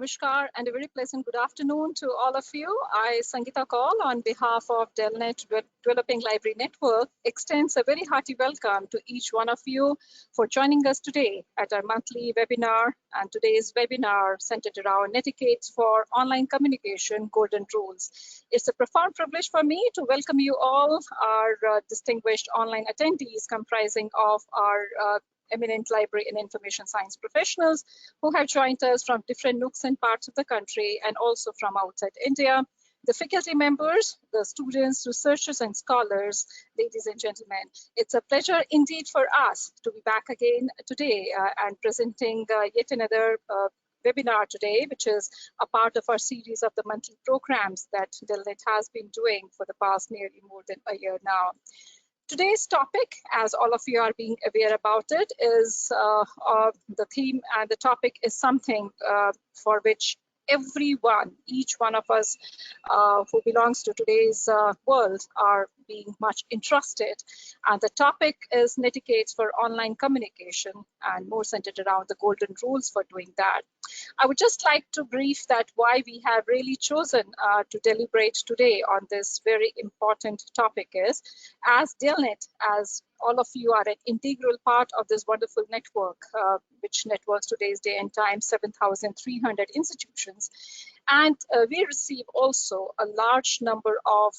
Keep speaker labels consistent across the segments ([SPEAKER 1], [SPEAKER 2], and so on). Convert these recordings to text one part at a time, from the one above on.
[SPEAKER 1] Namaskar and a very pleasant good afternoon to all of you. I, Sangeeta Kaul, on behalf of DELNET Developing Library Network, extends a very hearty welcome to each one of you for joining us today at our monthly webinar. And today's webinar centered around Netiquette for online communication golden rules. It's a profound privilege for me to welcome you all, our distinguished online attendees comprising of our eminent library and information science professionals who have joined us from different nooks and parts of the country and also from outside India, the faculty members, the students, researchers, and scholars, ladies and gentlemen. It's a pleasure indeed for us to be back again today and presenting yet another webinar today, which is a part of our series of the monthly programs that DELNET has been doing for the past nearly more than a year now. Today's topic, as all of you are being aware about it, is the theme and the topic is something for which everyone, each one of us who belongs to today's world are being much interested. And the topic is Netiquette for online communication and more centered around the golden rules for doing that. I would just like to brief that why we have really chosen to deliberate today on this very important topic is, as DELNET, as all of you are an integral part of this wonderful network, which networks today's day and time 7,300 institutions. And we receive also a large number of,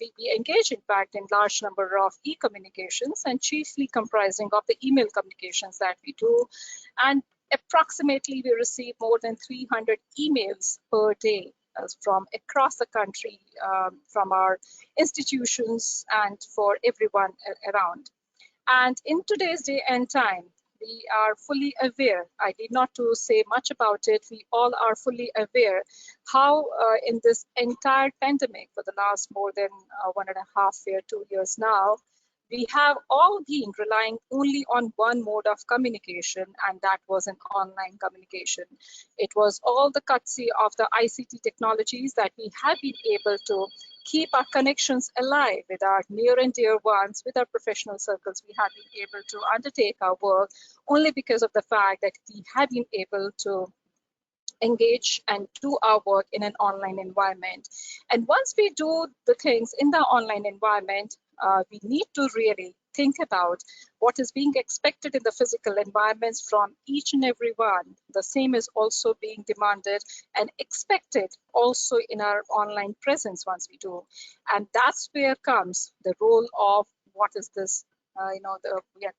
[SPEAKER 1] we engage in fact in large number of e-communications and chiefly comprising of the email communications that we do. And approximately we receive more than 300 emails per day from across the country, from our institutions and for everyone around. And in today's day and time, we are fully aware, I need not to say much about it, we all are fully aware how in this entire pandemic for the last more than 1.5 years, 2 years now, we have all been relying only on one mode of communication, and that was an online communication. It was all the courtesy of the ICT technologies that we have been able to keep our connections alive with our near and dear ones, with our professional circles. We have been able to undertake our work only because of the fact that we have been able to engage and do our work in an online environment. And once we do the things in the online environment, we need to really think about what is being expected in the physical environments from each and every one. The same is also being demanded and expected also in our online presence once we do. And that's where comes the role of what is this, we are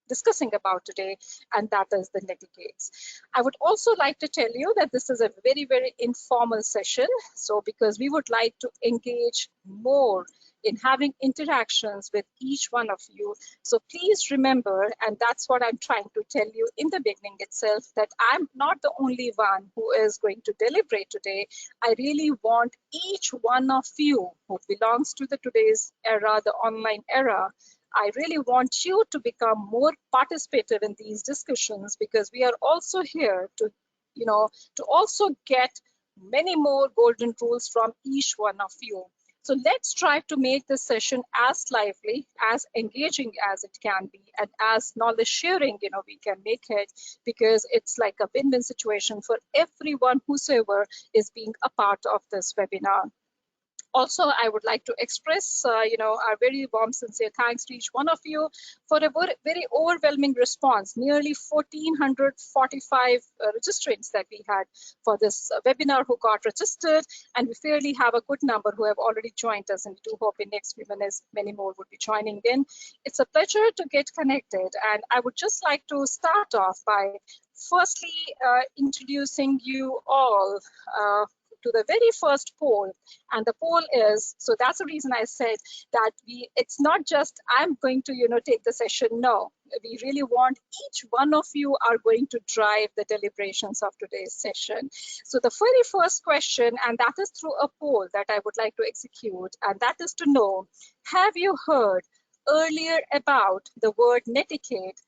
[SPEAKER 1] discussing about today, and that is the netiquettes. I would also like to tell you that this is a very, very informal session. So because we would like to engage more in having interactions with each one of you. So please remember, and that's what I'm trying to tell you in the beginning itself, that I'm not the only one who is going to deliberate today. I really want each one of you who belongs to the today's era, the online era, I really want you to become more participative in these discussions, because we are also here to, to also get many more golden rules from each one of you. So let's try to make this session as lively, as engaging as it can be, and as knowledge sharing, we can make it, because it's like a win-win situation for everyone whosoever is being a part of this webinar. Also, I would like to express, our very warm, sincere thanks to each one of you for a very overwhelming response. Nearly 1,445 registrants that we had for this webinar who got registered, and we fairly have a good number who have already joined us, and we do hope in next few minutes many more would be joining in. It's a pleasure to get connected, and I would just like to start off by firstly introducing you all to the very first poll. And the poll is, so that's the reason I said that it's not just I'm going to take the session. No, we really want each one of you are going to drive the deliberations of today's session. So the very first question, and that is through a poll that I would like to execute, and that is to know, have you heard earlier about the word netiquette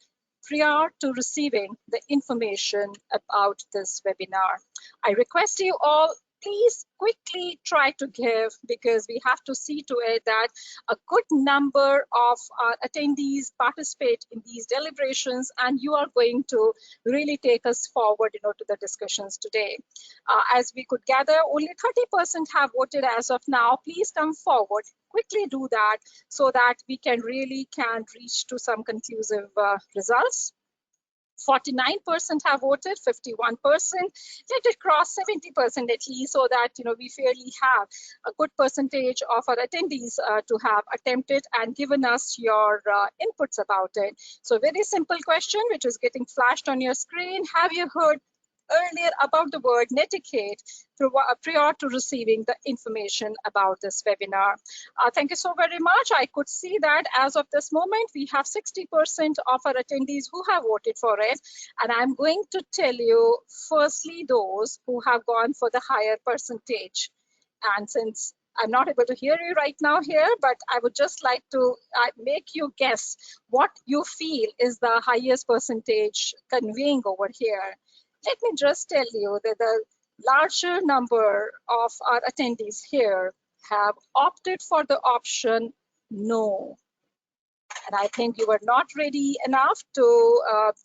[SPEAKER 1] prior to receiving the information about this webinar? I request you all please quickly try to give, because we have to see to it that a good number of attendees participate in these deliberations, and you are going to really take us forward, to the discussions today. As we could gather, only 30% have voted as of now. Please come forward, quickly do that, so that we can reach to some conclusive results. 49% have voted, 51%. Let it cross 70% at least, so that we fairly have a good percentage of our attendees to have attempted and given us your inputs about it. So very simple question, which is getting flashed on your screen. Have you heard earlier about the word netiquette prior to receiving the information about this webinar? Thank you so very much. I could see that as of this moment, we have 60% of our attendees who have voted for it. And I'm going to tell you, firstly, those who have gone for the higher percentage. And since I'm not able to hear you right now here, but I would just like to make you guess what you feel is the highest percentage conveying over here. Let me just tell you that the larger number of our attendees here have opted for the option no. And I think you were not ready enough to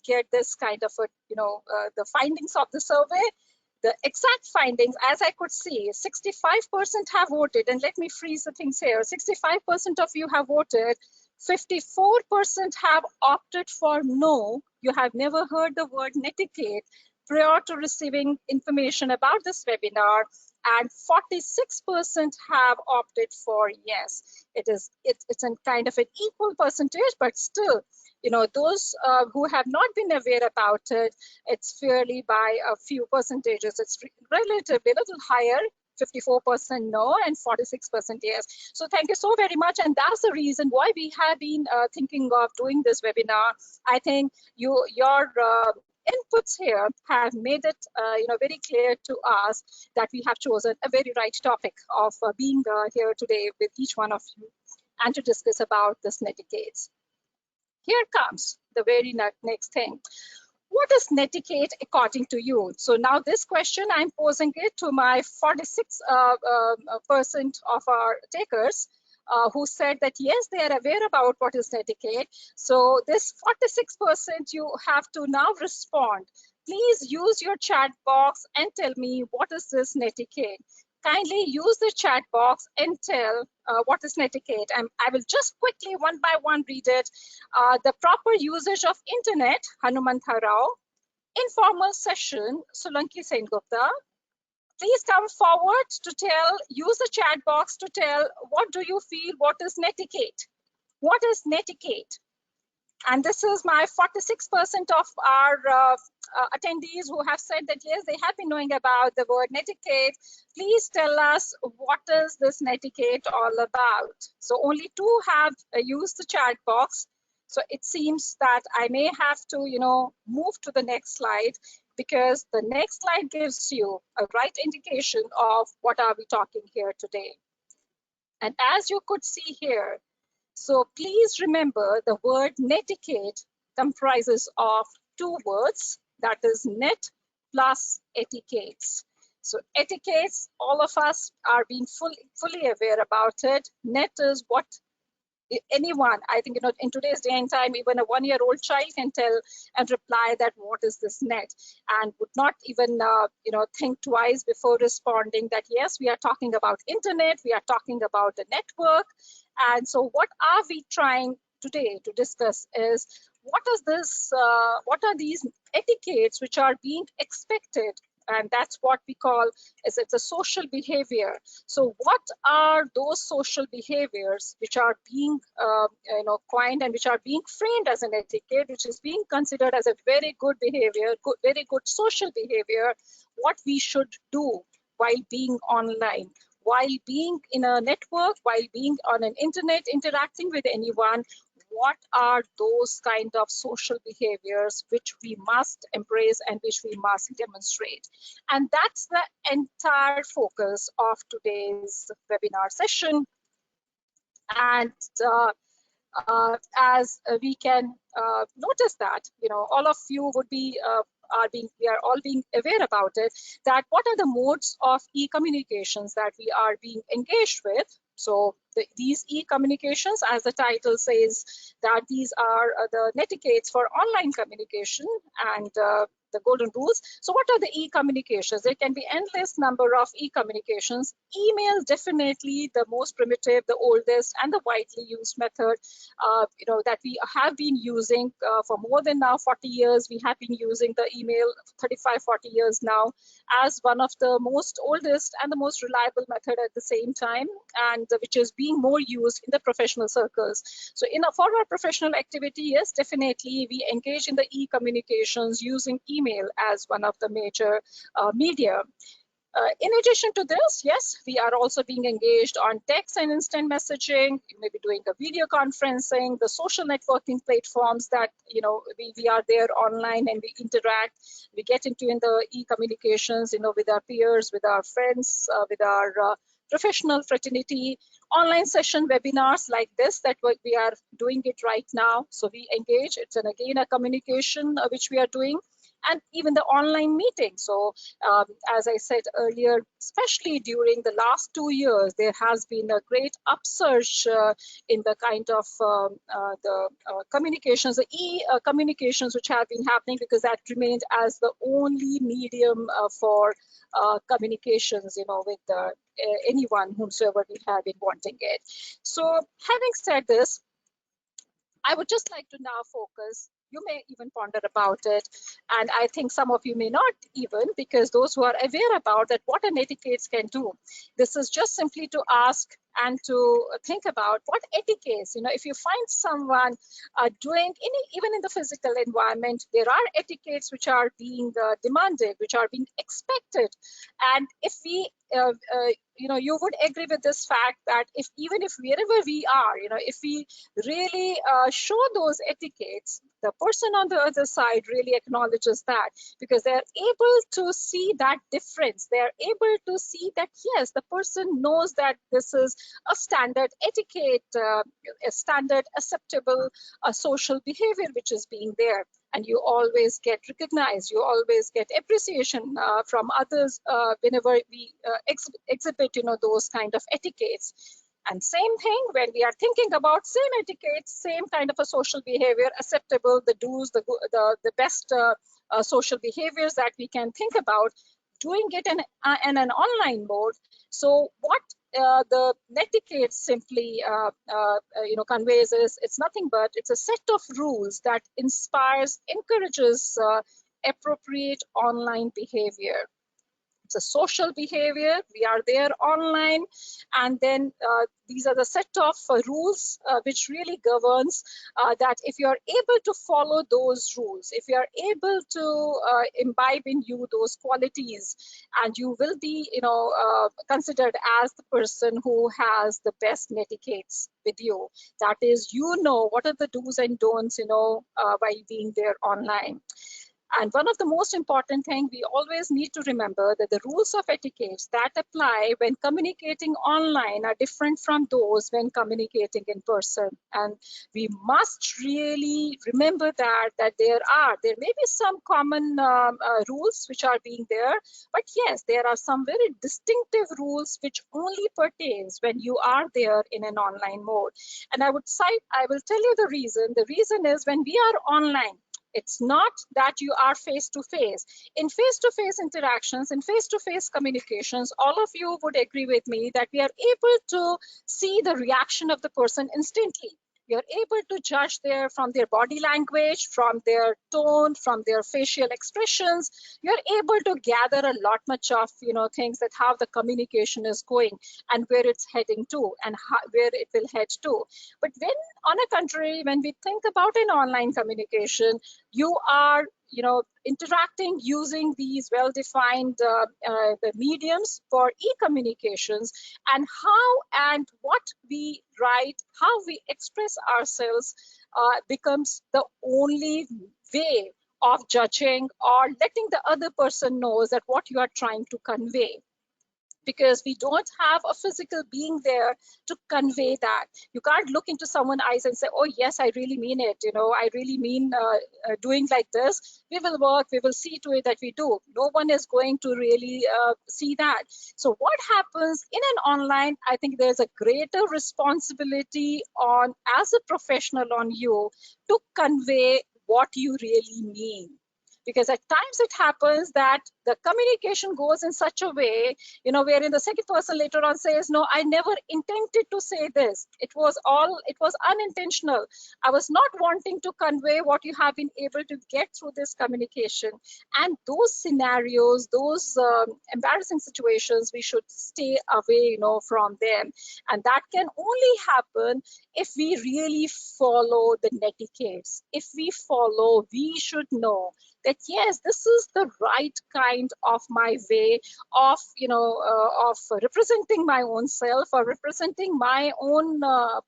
[SPEAKER 1] get this kind of the findings of the survey. The exact findings, as I could see, 65% have voted, and let me freeze the things here. 65% of you have voted. 54% have opted for no. You have never heard the word netiquette prior to receiving information about this webinar, and 46% have opted for yes. It's a kind of an equal percentage, but still, those who have not been aware about it, it's fairly by a few percentages. It's relatively a little higher. 54% no and 46% yes. So thank you so very much, and that's the reason why we have been thinking of doing this webinar. I think your inputs here have made it very clear to us that we have chosen a very right topic of being here today with each one of you and to discuss about this netiquette. Here comes the very next thing. What is netiquette according to you? So now this question, I'm posing it to my 46% of our takers who said that yes, they are aware about what is netiquette. So this 46%, you have to now respond. Please use your chat box and tell me what is this netiquette. Kindly use the chat box and tell what is netiquette. I will just quickly one by one read it. The proper usage of internet, Hanumantha Rao. Informal session, Solanki Sengupta. Please come forward to use the chat box to tell what do you feel, what is netiquette? What is netiquette? And this is my 46% of our attendees who have said that yes, they have been knowing about the word netiquette. Please tell us what is this netiquette all about? So only 2 have used the chat box. So it seems that I may have to, move to the next slide, because the next slide gives you a right indication of what are we talking here today. And as you could see here, so please remember the word netiquette comprises of 2 words, that is net plus etiquettes. So etiquettes, all of us are being fully aware about it. Net is what anyone, I think, in today's day and time, even a 1-year-old child can tell and reply that what is this net, and would not even, think twice before responding that, yes, we are talking about internet, we are talking about the network. And so what are we trying today to discuss is what are these etiquettes which are being expected, and that's what we call it's a social behavior. So what are those social behaviors which are being coined and which are being framed as an etiquette, which is being considered as a very good behavior, very good social behavior, what we should do while being online, while being in a network, while being on an internet, interacting with anyone. What are those kind of social behaviors which we must embrace and which we must demonstrate? And that's the entire focus of today's webinar session. And as we can notice that, all of you would be we are all being aware about it, that what are the modes of e-communications that we are being engaged with. So these e-communications, as the title says, that these are the netiquettes for online communication and the golden rules. So what are the e-communications? There can be endless number of e-communications. Email, definitely the most primitive, the oldest, and the widely used method, that we have been using for more than now 40 years. We have been using the email 35, 40 years now as one of the most oldest and the most reliable method at the same time, and which is being more used in the professional circles. So for our professional activity, yes, definitely we engage in the e-communications using email as one of the major media. In addition to this, yes, we are also being engaged on text and instant messaging, maybe doing a video conferencing, the social networking platforms that, we are there online and we interact. We get into in the e-communications, with our peers, with our friends, with our professional fraternity, online session webinars like this that we are doing it right now. So we engage. It's again a communication which we are doing. And even the online meeting. So as I said earlier, especially during the last 2 years, there has been a great upsurge in the kind of communications, the e-communications which have been happening, because that remained as the only medium for communications, with anyone whomsoever we have been wanting it. So having said this, I would just like to now focus. You may even ponder about it, and I think some of you may not even, because those who are aware about that what an etiquette can do. This is just simply to ask and to think about what etiquettes, if you find someone doing even in the physical environment, there are etiquettes which are being demanded, which are being expected. And if we you would agree with this fact that even if wherever we are, if we really show those etiquettes, the person on the other side really acknowledges that, because they're able to see that difference. They're able to see that, yes, the person knows that this is a standard etiquette, a standard acceptable social behavior which is being there. And you always get recognized, you always get appreciation from others whenever we exhibit, those kind of etiquettes. And same thing when we are thinking about same etiquette, same kind of a social behavior, acceptable, the do's, the best social behaviors that we can think about, doing it in an online mode. So what the netiquette simply conveys is, it's nothing but it's a set of rules that inspires, encourages appropriate online behavior. It's a social behavior. We are there online, and then these are the set of rules which really governs that if you are able to follow those rules, if you are able to imbibe in you those qualities, and you will be considered as the person who has the best netiquettes with you. That is, what are the do's and don'ts by being there online. And one of the most important things we always need to remember, that the rules of etiquette that apply when communicating online are different from those when communicating in person. And we must really remember that there may be some common rules which are being there, but yes, there are some very distinctive rules which only pertains when you are there in an online mode. And I will tell you the reason. The reason is, when we are online, it's not that you are face-to-face. In face-to-face interactions, in face-to-face communications, all of you would agree with me that we are able to see the reaction of the person instantly. We are able to judge from their body language, from their tone, from their facial expressions. You're able to gather a lot much of things, that how the communication is going and where it's heading to and where it will head to. But on a contrary, when we think about an online communication, you are interacting using these well-defined mediums for e-communications, and how and what we write, how we express ourselves becomes the only way of judging or letting the other person know that what you are trying to convey. because we don't have a physical being there to convey that. You can't look into someone's eyes and say, oh yes, I really mean it, I really mean doing like this. We will work, we will see to it that we do. No one is going to really see that. So what happens in an online, I think there's a greater responsibility on, as a professional, on you to convey what you really mean. Because at times it happens that the communication goes in such a way, wherein the second person later on says, no, I never intended to say this. It was unintentional. I was not wanting to convey what you have been able to get through this communication. And those scenarios, those embarrassing situations, we should stay away, from them. And that can only happen if we really follow the netiquettes. If we follow, we should know that yes, this is the right kind of my way of of representing my own self or representing my own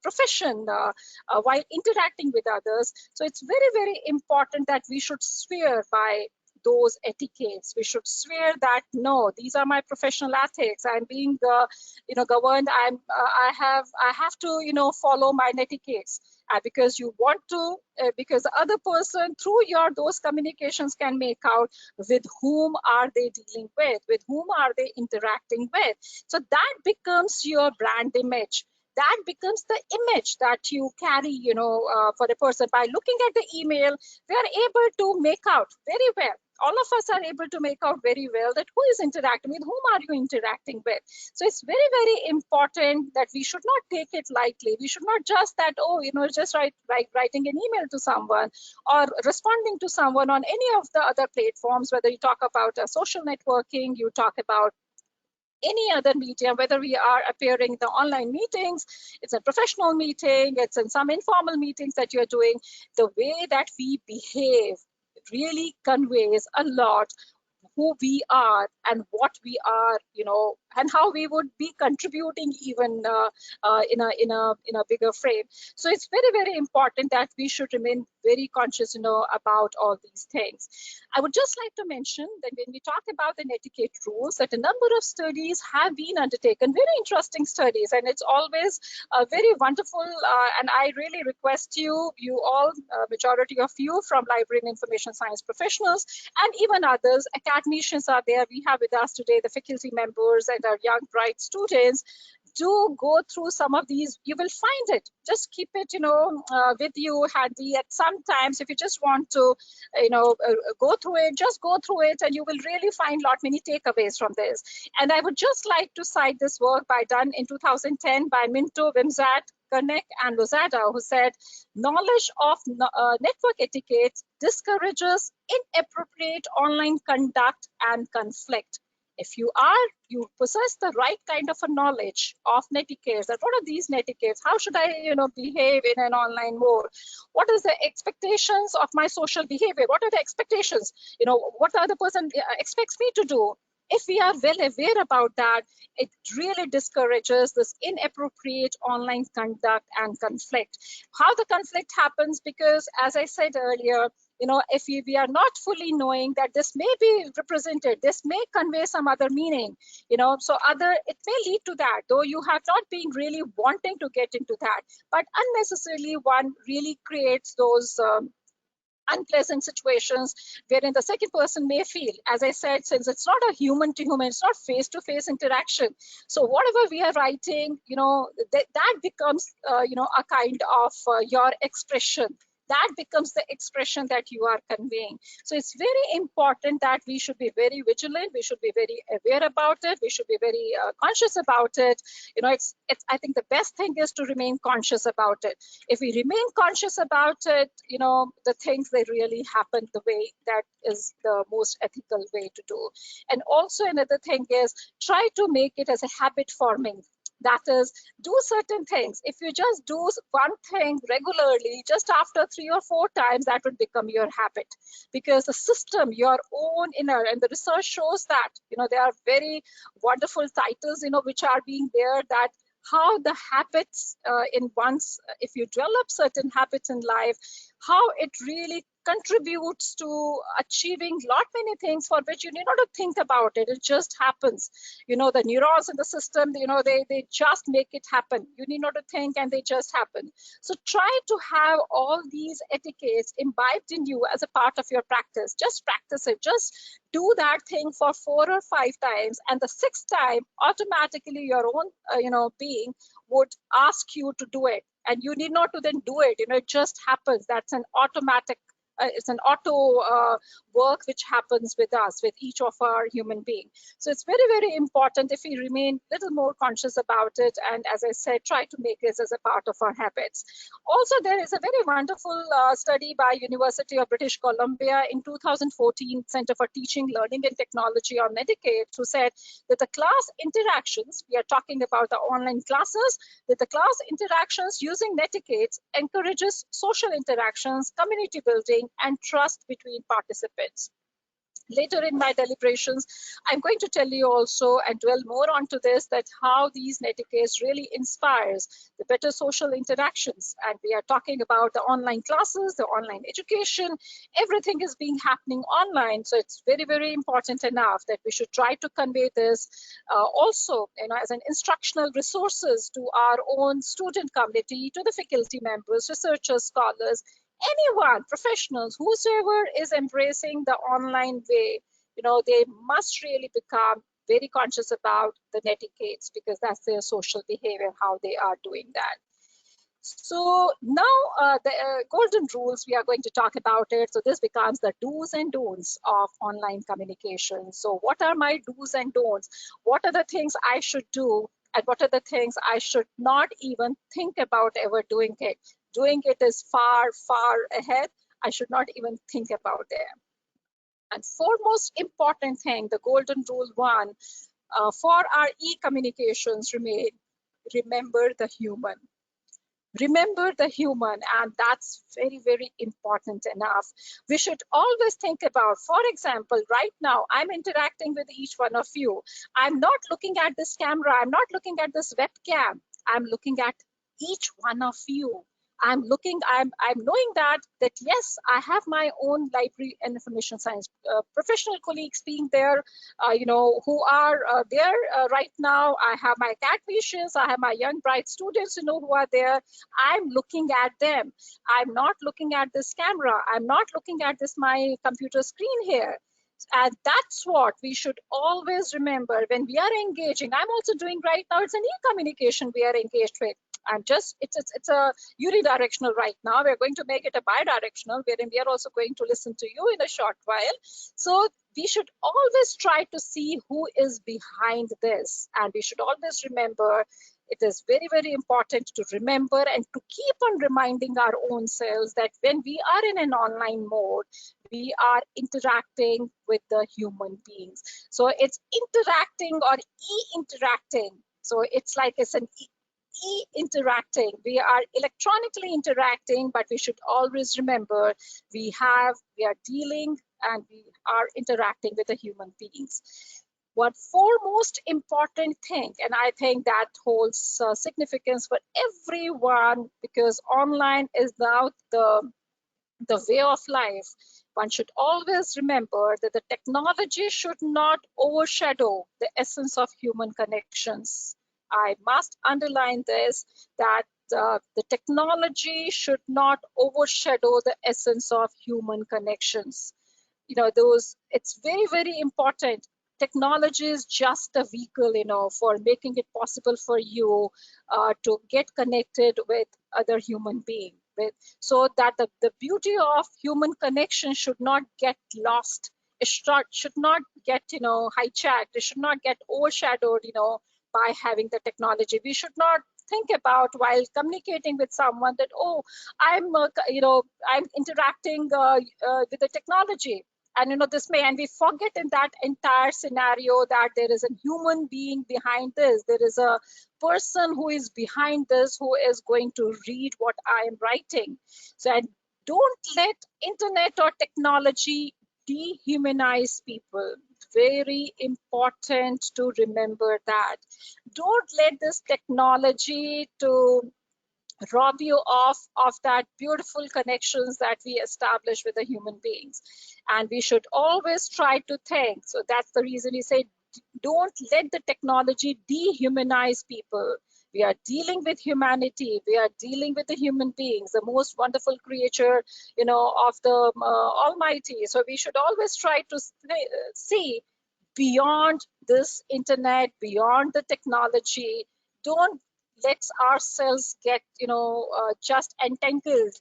[SPEAKER 1] profession while interacting with others. So it's very, very important that we should swear by those etiquettes. We should swear that no, these are my professional ethics. I'm being governed. I have to follow my etiquettes. Because you want to, because the other person through those communications can make out with whom are they dealing with whom are they interacting with. So that becomes your brand image. That becomes the image that you carry, for the person. By looking at the email, we are able to make out very well. All of us are able to make out very well that who is interacting with, whom are you interacting with. So it's very, very important that we should not take it lightly. We should not just that, just writing an email to someone or responding to someone on any of the other platforms, whether you talk about social networking, you talk about any other medium, whether we are appearing in the online meetings, it's a professional meeting, it's in some informal meetings that you're doing, the way that we behave really conveys a lot who we are and what we are, and how we would be contributing even in a bigger frame. So it's very, very important that we should remain very conscious, about all these things. I would just like to mention that when we talk about the netiquette rules, that a number of studies have been undertaken, very interesting studies, and it's always very wonderful. And I really request you all, majority of you from library and information science professionals, and even others, academicians are there. We have with us today the faculty members and our young, bright students. Do go through some of these. You will find it. Just keep it, with you handy at some times. If you just want to, go through it, just go through it, and you will really find a lot many takeaways from this. And I would just like to cite this work done in 2010 by Minto, Wimsatt, Kernek, and Lozada, who said, knowledge of network etiquette discourages inappropriate online conduct and conflict. If you possess the right kind of a knowledge of netiquettes, that what are these netiquettes? How should I, behave in an online mode? What is the expectations of my social behavior? What are the expectations? What the other person expects me to do? If we are well aware about that, it really discourages this inappropriate online conduct and conflict. How the conflict happens, because as I said earlier, if we are not fully knowing that this may be represented, this may convey some other meaning, so it may lead to that, though you have not been really wanting to get into that, but unnecessarily one really creates those unpleasant situations wherein the second person may feel, as I said, since it's not a human to human, it's not face-to-face interaction. So whatever we are writing, that becomes, a kind of your expression. That becomes the expression that you are conveying. So it's very important that we should be very vigilant. We should be very aware about it. We should be very conscious about it. I think the best thing is to remain conscious about it. If we remain conscious about it, the things, they really happen the way that is the most ethical way to do. And also another thing is, try to make it as a habit forming. That is, do certain things. If you just do one thing regularly, just after 3 or 4 times, that would become your habit. Because the system, your own inner, and the research shows that, there are very wonderful titles, which are being there, that how the habits if you develop certain habits in life, how it really contributes to achieving lot many things for which you need not to think about it. It just happens. You know, the neurons in the system, you know, they just make it happen. You need not to think, and they just happen. So try to have all these etiquettes imbibed in you as a part of your practice. Just practice it. Just do that thing for 4 or 5 times, and the 6th time automatically your own being would ask you to do it, and you need not to then do it. You know, it just happens. That's an automatic it's an auto work which happens with us, with each of our human being. So it's very, very important if we remain a little more conscious about it, and as I said, try to make this as a part of our habits. Also, there is a very wonderful study by University of British Columbia in 2014, Center for Teaching, Learning and Technology on Netiquette, who said that the class interactions, we are talking about the online classes, that the class interactions using Netiquette encourages social interactions, community building, and trust between participants. Later in my deliberations, I'm going to tell you also and dwell more onto this, that how these netiquettes really inspires the better social interactions. And we are talking about the online classes, the online education, everything is being happening online. So it's very, very important enough that we should try to convey this also, you know, as an instructional resources to our own student community, to the faculty members, researchers, scholars, anyone, professionals, whosoever is embracing the online way. You know, they must really become very conscious about the netiquettes, because that's their social behavior, how they are doing that. So now the golden rules, we are going to talk about it. So this becomes the do's and don'ts of online communication. So what are my do's and don'ts? What are the things I should do, and what are the things I should not even think about ever doing it? Doing it is far, far ahead. I should not even think about it. And foremost important thing, the golden rule 1 for our e-communications remain: remember the human. Remember the human, and that's very, very important enough. We should always think about, for example, right now I'm interacting with each one of you. I'm not looking at this camera, I'm not looking at this webcam, I'm looking at each one of you. I'm knowing that yes, I have my own library and information science professional colleagues being there, who are there right now. I have my catfishes, I have my young bright students, who are there. I'm looking at them. I'm not looking at this camera. I'm not looking at this my computer screen here. And that's what we should always remember when we are engaging. I'm also doing right now, it's an e-communication we are engaged with. It's a unidirectional right now. We're going to make it a bidirectional, wherein we are also going to listen to you in a short while. So we should always try to see who is behind this. And we should always remember, it is very, very important to remember and to keep on reminding our own selves that when we are in an online mode, we are interacting with the human beings. So it's interacting or e-interacting. So it's like it's an e-interacting. We are electronically interacting, but we should always remember we are dealing and we are interacting with the human beings. One foremost important thing, and I think that holds significance for everyone, because online is now the way of life. One should always remember that the technology should not overshadow the essence of human connections. I must underline this, that the technology should not overshadow the essence of human connections. It's very, very important. Technology is just a vehicle, for making it possible for you to get connected with other human beings. So that the beauty of human connection should not get lost. It should not get hijacked. It should not get overshadowed by having the technology. We should not think about, while communicating with someone, that I'm interacting with the technology, and and we forget in that entire scenario that there is a human being behind this. There is a person who is behind this, who is going to read what I am writing. So, and don't let internet or technology dehumanize people. Very important to remember that. Don't let this technology to rob you of that beautiful connections that we establish with the human beings. And we should always try to think. So that's the reason we say, don't let the technology dehumanize people. We are dealing with humanity. We are dealing with the human beings, the most wonderful creature, of the Almighty. So we should always try to see beyond this internet, beyond the technology. Don't let ourselves get just entangled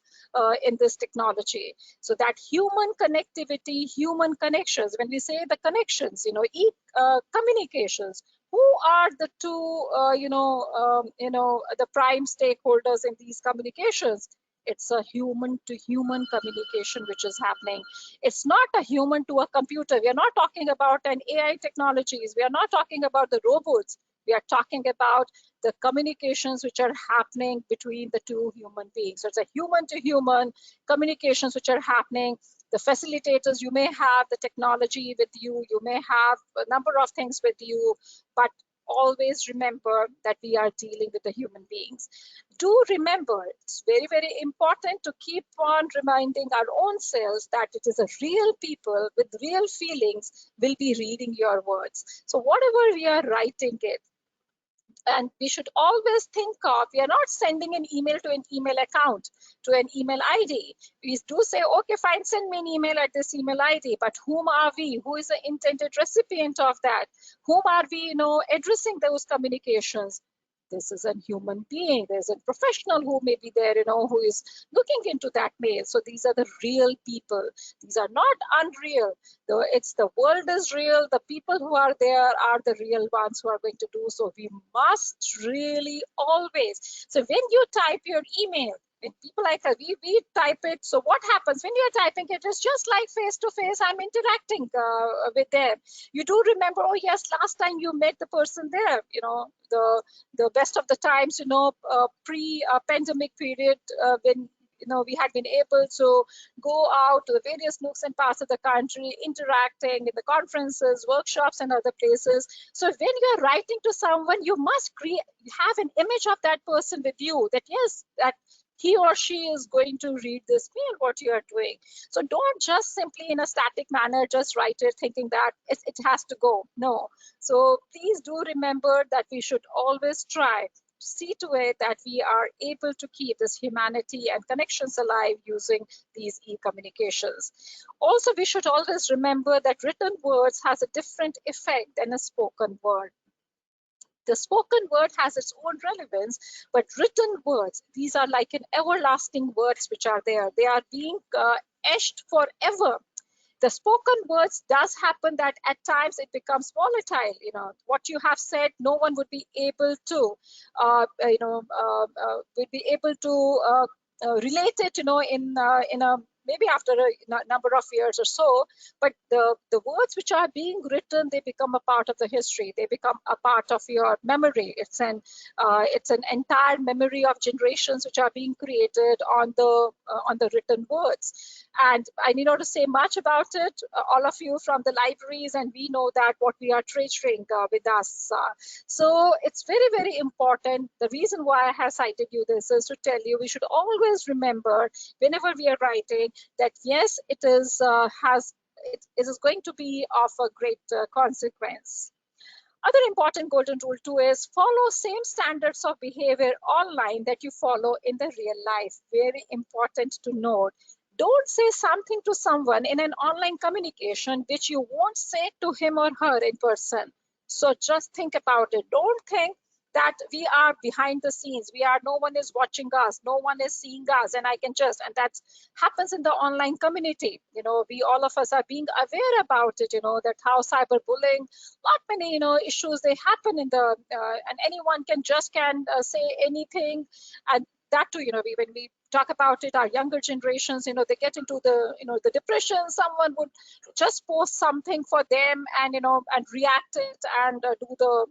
[SPEAKER 1] in this technology. So that human connectivity, human connections, when we say the connections, communications, who are the two the prime stakeholders in these communications? It's a human to human communication which is happening. It's not a human to a computer. We are not talking about an AI technologies. We are not talking about the robots. We are talking about the communications which are happening between the two human beings. So it's a human to human communications which are happening. The facilitators, you may have the technology with you, you may have a number of things with you, but always remember that we are dealing with the human beings. Do remember, it's very, very important to keep on reminding our own selves that it is a real people with real feelings will be reading your words. So whatever we are writing it, and we should always think of, we are not sending an email to an email account, to an email ID. We do say, okay, fine, send me an email at this email ID, but whom are we? Who is the intended recipient of that? Whom are we, addressing those communications? This is a human being. There's a professional who may be there, who is looking into that mail. So these are the real people. These are not unreal. It's the world is real. The people who are there are the real ones who are going to do so. We must really always. So when you type your email, when people like us, we type it. So what happens when you're typing it? It's just like face to face. I'm interacting with them. You do remember, oh yes, last time you met the person there. The best of the times, pre-pandemic period, when we had been able to go out to the various nooks and parts of the country, interacting in the conferences, workshops, and other places. So when you're writing to someone, you must have an image of that person with you, that yes, that he or she is going to read this mail, what you are doing. So don't just simply in a static manner just write it thinking that it has to go. No. So please do remember that we should always try to see to it that we are able to keep this humanity and connections alive using these e-communications. Also, we should always remember that written words has a different effect than a spoken word. The spoken word has its own relevance, but written words, these are like an everlasting words which are there. They are being etched forever. The spoken words does happen that at times it becomes volatile. What you have said, no one would be able to, relate it, in a maybe after a number of years or so. But the words which are being written, they become a part of the history. They become a part of your memory. It's an entire memory of generations which are being created on the written words. And I need not to say much about it. All of you from the libraries, and we know that what we are treasuring with us. So it's very, very important. The reason why I have cited you this is to tell you we should always remember whenever we are writing that yes, it is going to be of a great consequence. Other important golden rule too is follow same standards of behavior online that you follow in the real life. Very important to note. Don't say something to someone in an online communication which you won't say to him or her in person. So just think about it. Don't think that we are behind the scenes. No one is watching us, no one is seeing us, and and that happens in the online community. We all of us are being aware about it, that how cyberbullying, not many, issues, they happen in the, and anyone can say anything. And that too, when we talk about it, our younger generations, they get into the depression. Someone would just post something for them and, and react it and do the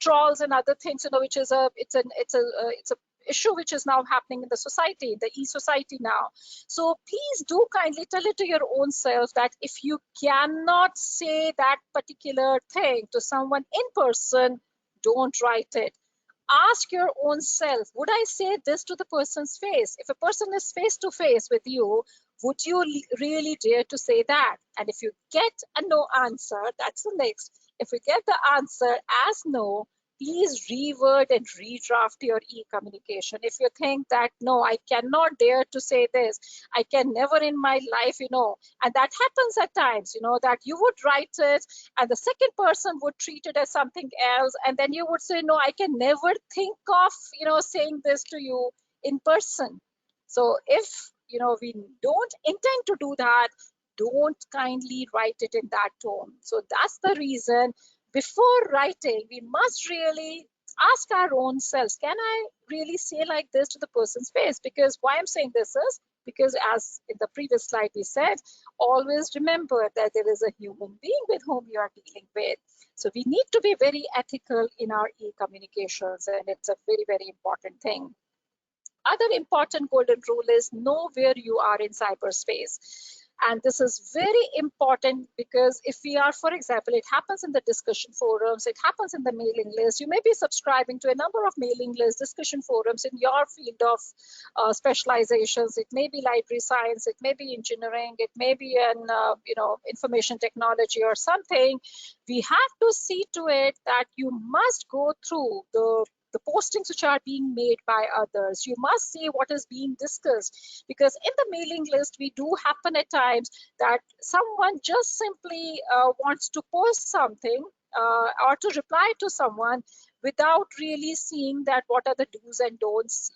[SPEAKER 1] trolls and other things, which is it's a issue which is now happening in the society, the e-society now. So please do kindly tell it to your own self that if you cannot say that particular thing to someone in person, don't write it. ask your own self, would I say this to the person's face? If a person is face to face with you, would you really dare to say that? And if you get a no answer, that's the next. If you get the answer as no, please reword and redraft your e-communication. If you think that, no, I cannot dare to say this, I can never in my life, and that happens at times, that you would write it and the second person would treat it as something else. And then you would say, no, I can never think of, saying this to you in person. So if, we don't intend to do that, don't kindly write it in that tone. So that's the reason before writing, we must really ask our own selves, can I really say like this to the person's face? Because why I'm saying this is because, as in the previous slide we said, always remember that there is a human being with whom you are dealing with. So we need to be very ethical in our e-communications, and it's a very, very important thing. Other important golden rule is know where you are in cyberspace. And this is very important because if we are, for example, it happens in the discussion forums, it happens in the mailing list. You may be subscribing to a number of mailing lists, discussion forums in your field of specializations. It may be library science, it may be engineering, it may be an information technology or something. We have to see to it that you must go through the postings which are being made by others. You must see what is being discussed, because in the mailing list, we do happen at times that someone just simply wants to post something or to reply to someone without really seeing that what are the do's and don'ts,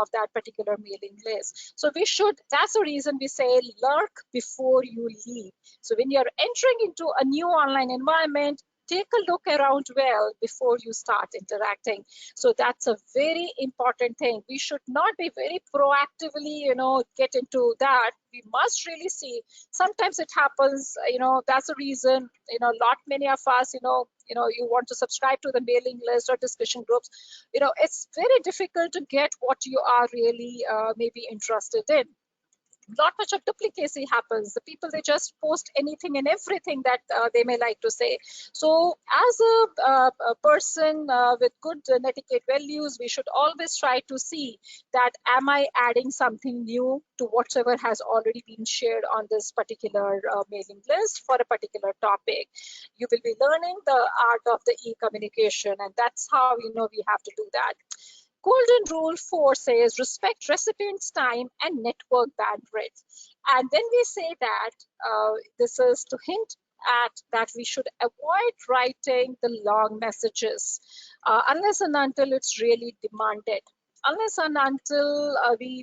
[SPEAKER 1] of that particular mailing list. So we should, that's the reason we say lurk before you leave. So when you're entering into a new online environment, take a look around well before you start interacting. So that's a very important thing. We should not be very proactively, get into that. We must really see. Sometimes it happens, that's the reason, many of us, you want to subscribe to the mailing list or discussion groups. It's very difficult to get what you are really maybe interested in. Not much of duplicacy happens. The people, they just post anything and everything that they may like to say. So as a person with good Netiquette values, we should always try to see that, am I adding something new to whatever has already been shared on this particular mailing list for a particular topic. You will be learning the art of the e-communication, and that's how we have to do that. Golden Rule 4 says respect recipient's time and network bandwidth. And then we say that this is to hint at that we should avoid writing the long messages unless and until it's really demanded. Unless and until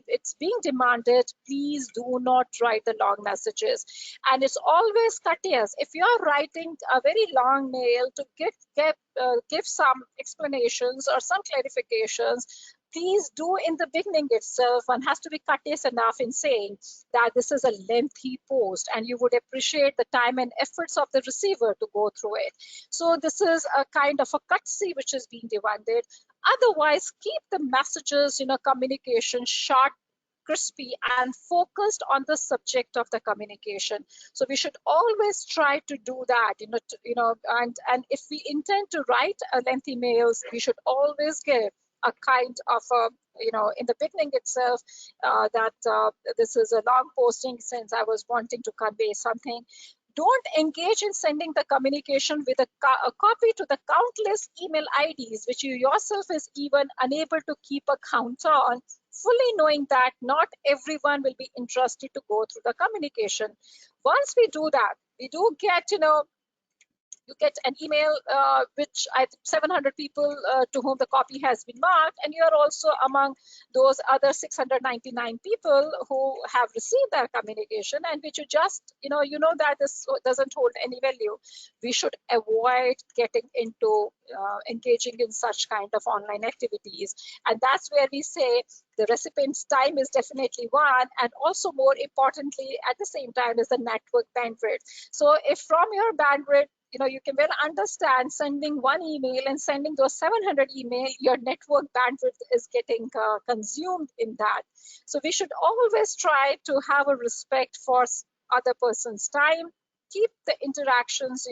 [SPEAKER 1] it's being demanded, please do not write the long messages. And it's always courteous. If you're writing a very long mail to give some explanations or some clarifications, please do in the beginning itself. One has to be courteous enough in saying that this is a lengthy post and you would appreciate the time and efforts of the receiver to go through it. So this is a kind of a courtesy which is being demanded. Otherwise, keep the messages, communication short, crispy, and focused on the subject of the communication. So we should always try to do that, and if we intend to write a lengthy mails, we should always give a kind of a, in the beginning itself, that this is a long posting since I was wanting to convey something. Don't engage in sending the communication with a copy to the countless email IDs, which you yourself is even unable to keep a count on, fully knowing that not everyone will be interested to go through the communication. Once we do that, we do get, you get an email which 700 people to whom the copy has been marked, and you're also among those other 699 people who have received that communication, and which you just, that this doesn't hold any value. We should avoid getting into engaging in such kind of online activities. And that's where we say the recipient's time is definitely one, and also more importantly, at the same time, is the network bandwidth. So if from your bandwidth, you can well understand sending one email and sending those 700 email, your network bandwidth is getting consumed in that. So we should always try to have a respect for other person's time, keep the interactions,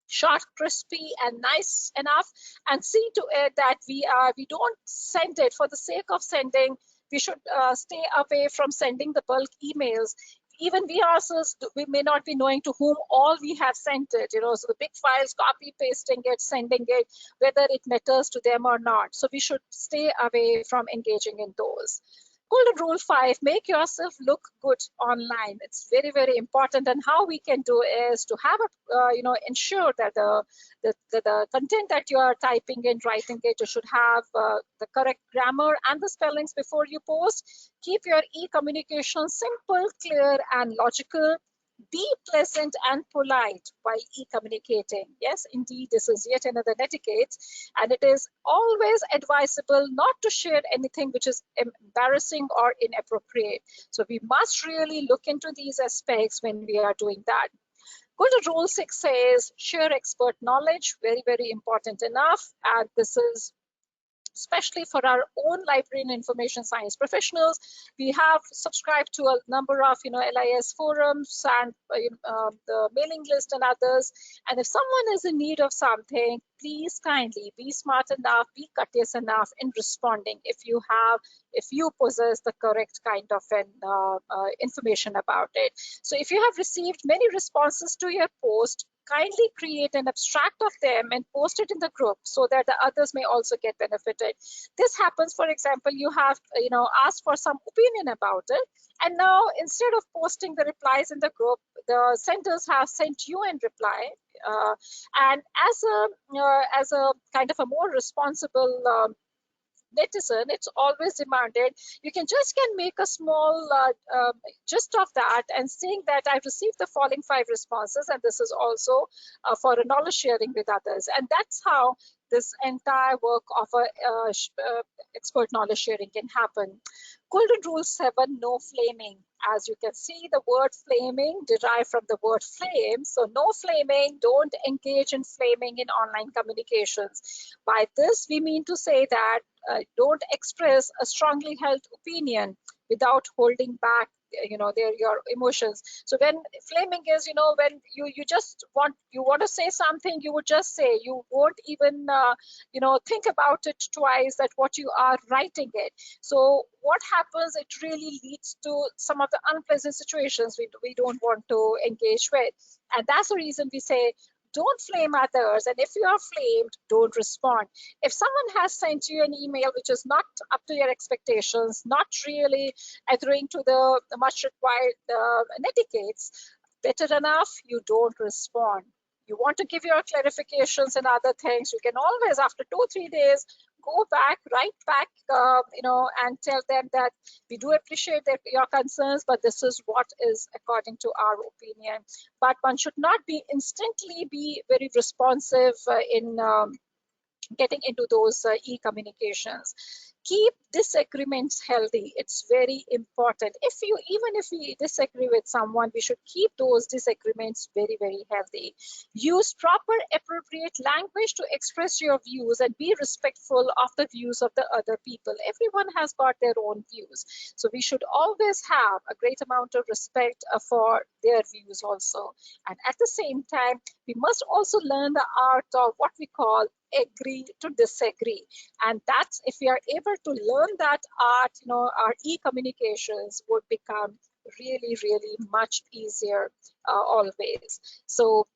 [SPEAKER 1] short, crispy, and nice enough, and see to it that we don't send it for the sake of sending. We should stay away from sending the bulk emails. Even we ourselves, we may not be knowing to whom all we have sent it, so the big files, copy pasting it, sending it, whether it matters to them or not. So we should stay away from engaging in those. Golden rule 5, make yourself look good online. It's very, very important. And how we can do is to have ensure that the content that you are typing and writing it, you should have the correct grammar and the spellings before you post. Keep your e-communication simple, clear, and logical. Be pleasant and polite while e-communicating. Yes, indeed, this is yet another netiquette, and it is always advisable not to share anything which is embarrassing or inappropriate. So we must really look into these aspects when we are doing that. Golden rule 6 says share expert knowledge, very, very important enough. And this is especially for our own library and information science professionals. We have subscribed to a number of LIS forums and the mailing list and others. And if someone is in need of something, please kindly be smart enough, be courteous enough in responding if you possess the correct kind of information about it. So if you have received many responses to your post, kindly create an abstract of them and post it in the group so that the others may also get benefited. This happens, for example, you have asked for some opinion about it, and now instead of posting the replies in the group, the senders have sent you in reply. And as a kind of a more responsible netizen, it's always demanded. You can make a small gist of that and saying that I've received the following 5 responses, and this is also for a knowledge sharing with others. And that's how this entire work of expert knowledge sharing can happen. Golden rule 7, no flaming. As you can see, the word flaming derived from the word flame. So no flaming, don't engage in flaming in online communications. By this, we mean to say that don't express a strongly held opinion without holding back your emotions. So when flaming is when you just want to say something, you would just say, you won't even think about it twice that what you are writing it. So what happens, it really leads to some of the unpleasant situations we don't want to engage with. And that's the reason we say don't flame others, and if you are flamed, don't respond. If someone has sent you an email which is not up to your expectations, not really adhering to the much required netiquettes, better enough, you don't respond. You want to give your clarifications and other things, you can always, after 2-3 days, go back, write back, and tell them that we do appreciate your concerns, but this is what is according to our opinion. But one should not instantly be very responsive in getting into those e-communications. Keep disagreements healthy. It's very important. Even if we disagree with someone, we should keep those disagreements very, very healthy. Use proper, appropriate language to express your views and be respectful of the views of the other people. Everyone has got their own views. So we should always have a great amount of respect for their views also. And at the same time, we must also learn the art of what we call agree to disagree. And that's, if we are able to learn that art, our e-communications would become really, really much easier always. So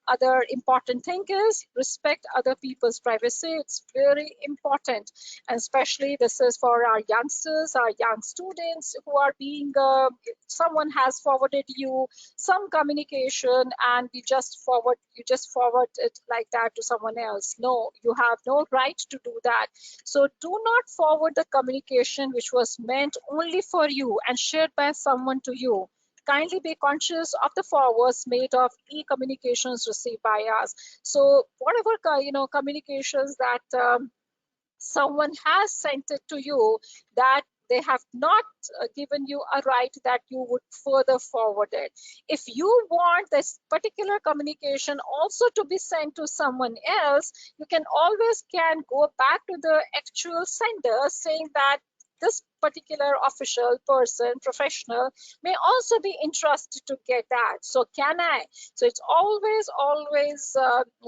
[SPEAKER 1] other important thing is respect other people's privacy. It's very important, and especially this is for our youngsters, our young students who are being someone has forwarded you some communication and you just forward it like that to someone else. No, you have no right to do that. So do not forward the communication which was meant only for you and shared by someone to you. Kindly be conscious of the forwards made of e-communications received by us. So whatever communications that someone has sent it to you, that they have not given you a right that you would further forward it. If you want this particular communication also to be sent to someone else, you can always go back to the actual sender saying that this particular official person, professional, may also be interested to get that. So can I? So it's always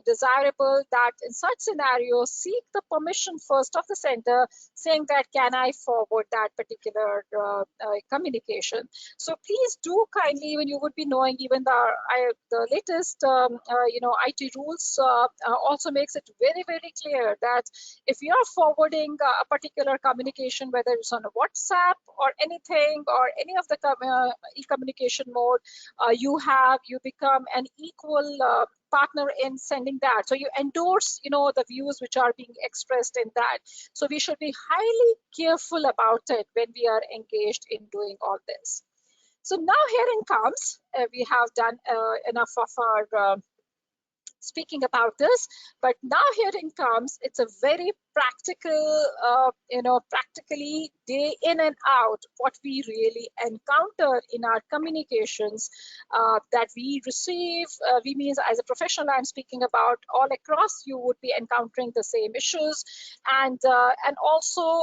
[SPEAKER 1] desirable that in such scenarios, seek the permission first of the sender, saying that can I forward that particular communication. So please do kindly, when you would be knowing, even the latest IT rules also makes it very, very clear that if you are forwarding a particular communication, whether it's on a WhatsApp or anything, or any of the e-communication mode, you become an equal partner in sending that. So you endorse, the views which are being expressed in that. So we should be highly careful about it when we are engaged in doing all this. So now herein comes, we have done enough of our speaking about this, but now herein comes, it's a very practical, practically day in and out, what we really encounter in our communications that we receive. We means as a professional, I'm speaking about all across, you would be encountering the same issues, and also,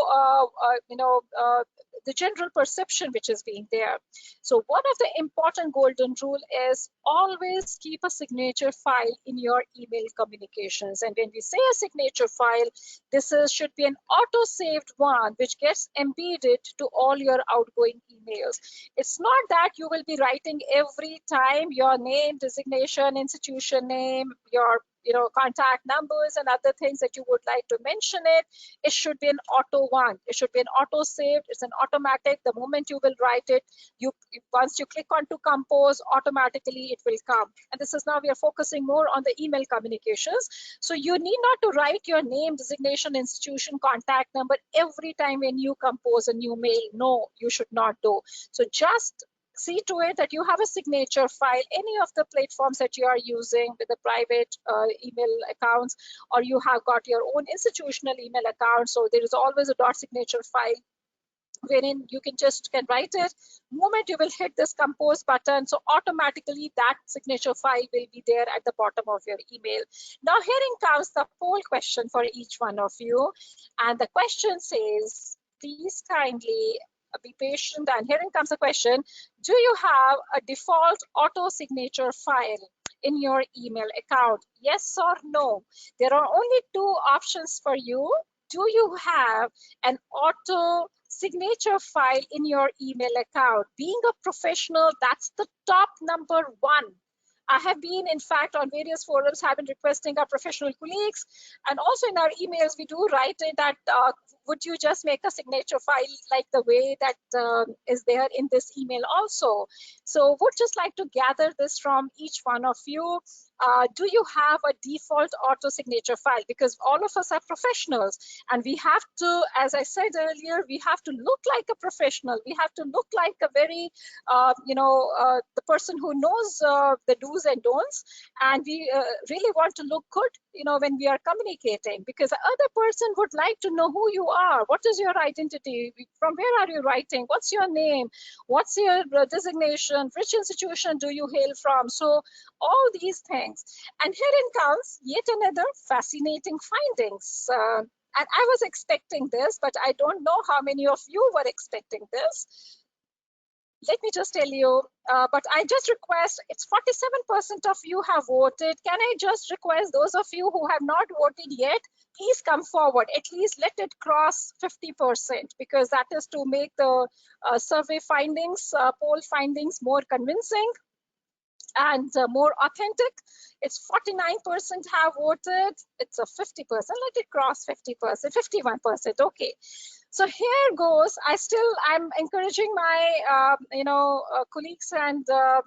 [SPEAKER 1] the general perception which is being there. So one of the important golden rule is always keep a signature file in your email communications. And when we say a signature file, this should be an auto-saved one which gets embedded to all your outgoing emails. It's not that you will be writing every time your name, designation, institution name, your contact numbers and other things that you would like to mention it. It should be an auto one. It should be an auto saved. It's an automatic. The moment you will write it, once you click on to compose, automatically it will come. And this is now we are focusing more on the email communications. So you need not to write your name, designation, institution, contact number every time when you compose a new mail. No, you should not do. So just see to it that you have a signature file, any of the platforms that you are using with the private email accounts, or you have got your own institutional email account. So there is always a .signature file wherein you can write it. Moment you will hit this compose button, so automatically that signature file will be there at the bottom of your email. Now herein comes the poll question for each one of you, and the question says, please kindly be patient, and herein comes the question: do you have a default auto signature file in your email account? Yes or no? There are only two options for you. Do you have an auto signature file in your email account? Being a professional, that's the top number one. I have been, in fact, on various forums, have been requesting our professional colleagues, and also in our emails, we do write it that would you just make a signature file like the way that is there in this email also. So would just like to gather this from each one of you. Do you have a default auto signature file? Because all of us are professionals, and we have to, as I said earlier, we have to look like a professional. We have to look like a very, the person who knows the do's and don'ts, and we really want to look good, when we are communicating, because the other person would like to know who you are. What is your identity? From where are you writing? What's your name? What's your designation? Which institution do you hail from? So all these things. And herein comes yet another fascinating findings. And I was expecting this, but I don't know how many of you were expecting this. Let me just tell you, but I just request, it's 47% of you have voted. Can I just request those of you who have not voted yet, please come forward. At least let it cross 50%, because that is to make the survey findings, poll findings more convincing and more authentic. It's 49% have voted. It's a 50%. Let it cross 50%, 51%. Okay. So here goes. I'm encouraging my colleagues and the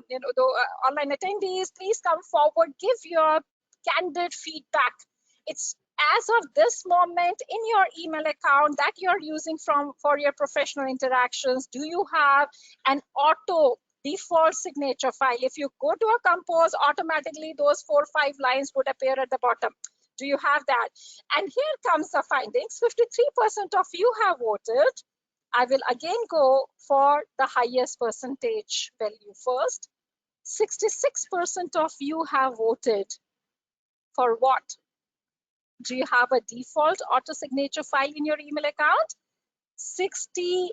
[SPEAKER 1] online attendees. Please come forward. Give your candid feedback. It's as of this moment in your email account that you're using for your professional interactions. Do you have an auto default signature file? If you go to a compose, automatically those 4 or 5 lines would appear at the bottom. Do you have that? And here comes the findings. 53% of you have voted. I will again go for the highest percentage value first. 66% of you have voted for what? Do you have a default auto signature file in your email account? 63%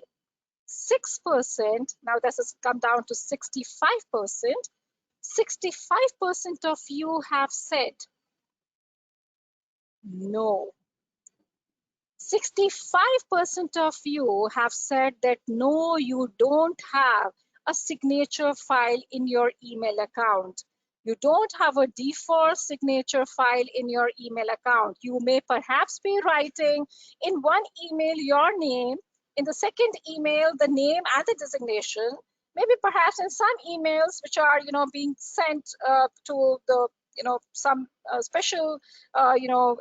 [SPEAKER 1] 6%, now this has come down to 65%. 65% of you have said no. 65% of you have said that no, you don't have a signature file in your email account. You don't have a default signature file in your email account. You may perhaps be writing in one email your name, in the second email the name and the designation. Maybe perhaps in some emails which are being sent to the some special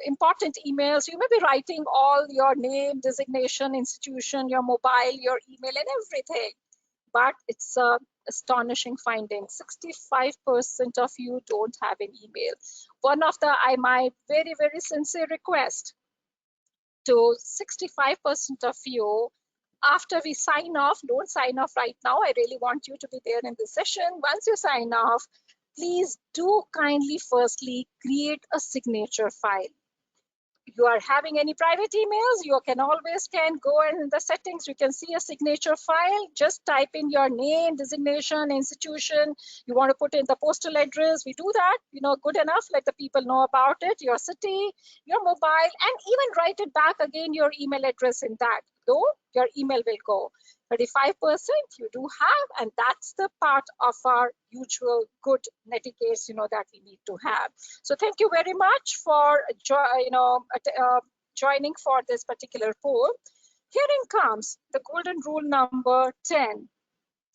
[SPEAKER 1] important emails, you may be writing all your name, designation, institution, your mobile, your email, and everything. But it's a astonishing finding. 65% of you don't have an email. One of my very, very sincere request to 65% of you, after we sign off, don't sign off right now. I really want you to be there in the session. Once you sign off, please do kindly firstly create a signature file. You are having any private emails, you can always go in the settings, you can see a signature file, just type in your name, designation, institution, you want to put in the postal address, we do that, good enough, let the people know about it, your city, your mobile, and even write it back again, your email address in that, though your email will go. 35% you do have, and that's the part of our usual good netiquette, that we need to have. So thank you very much for joining for this particular poll. Herein comes the golden rule number 10.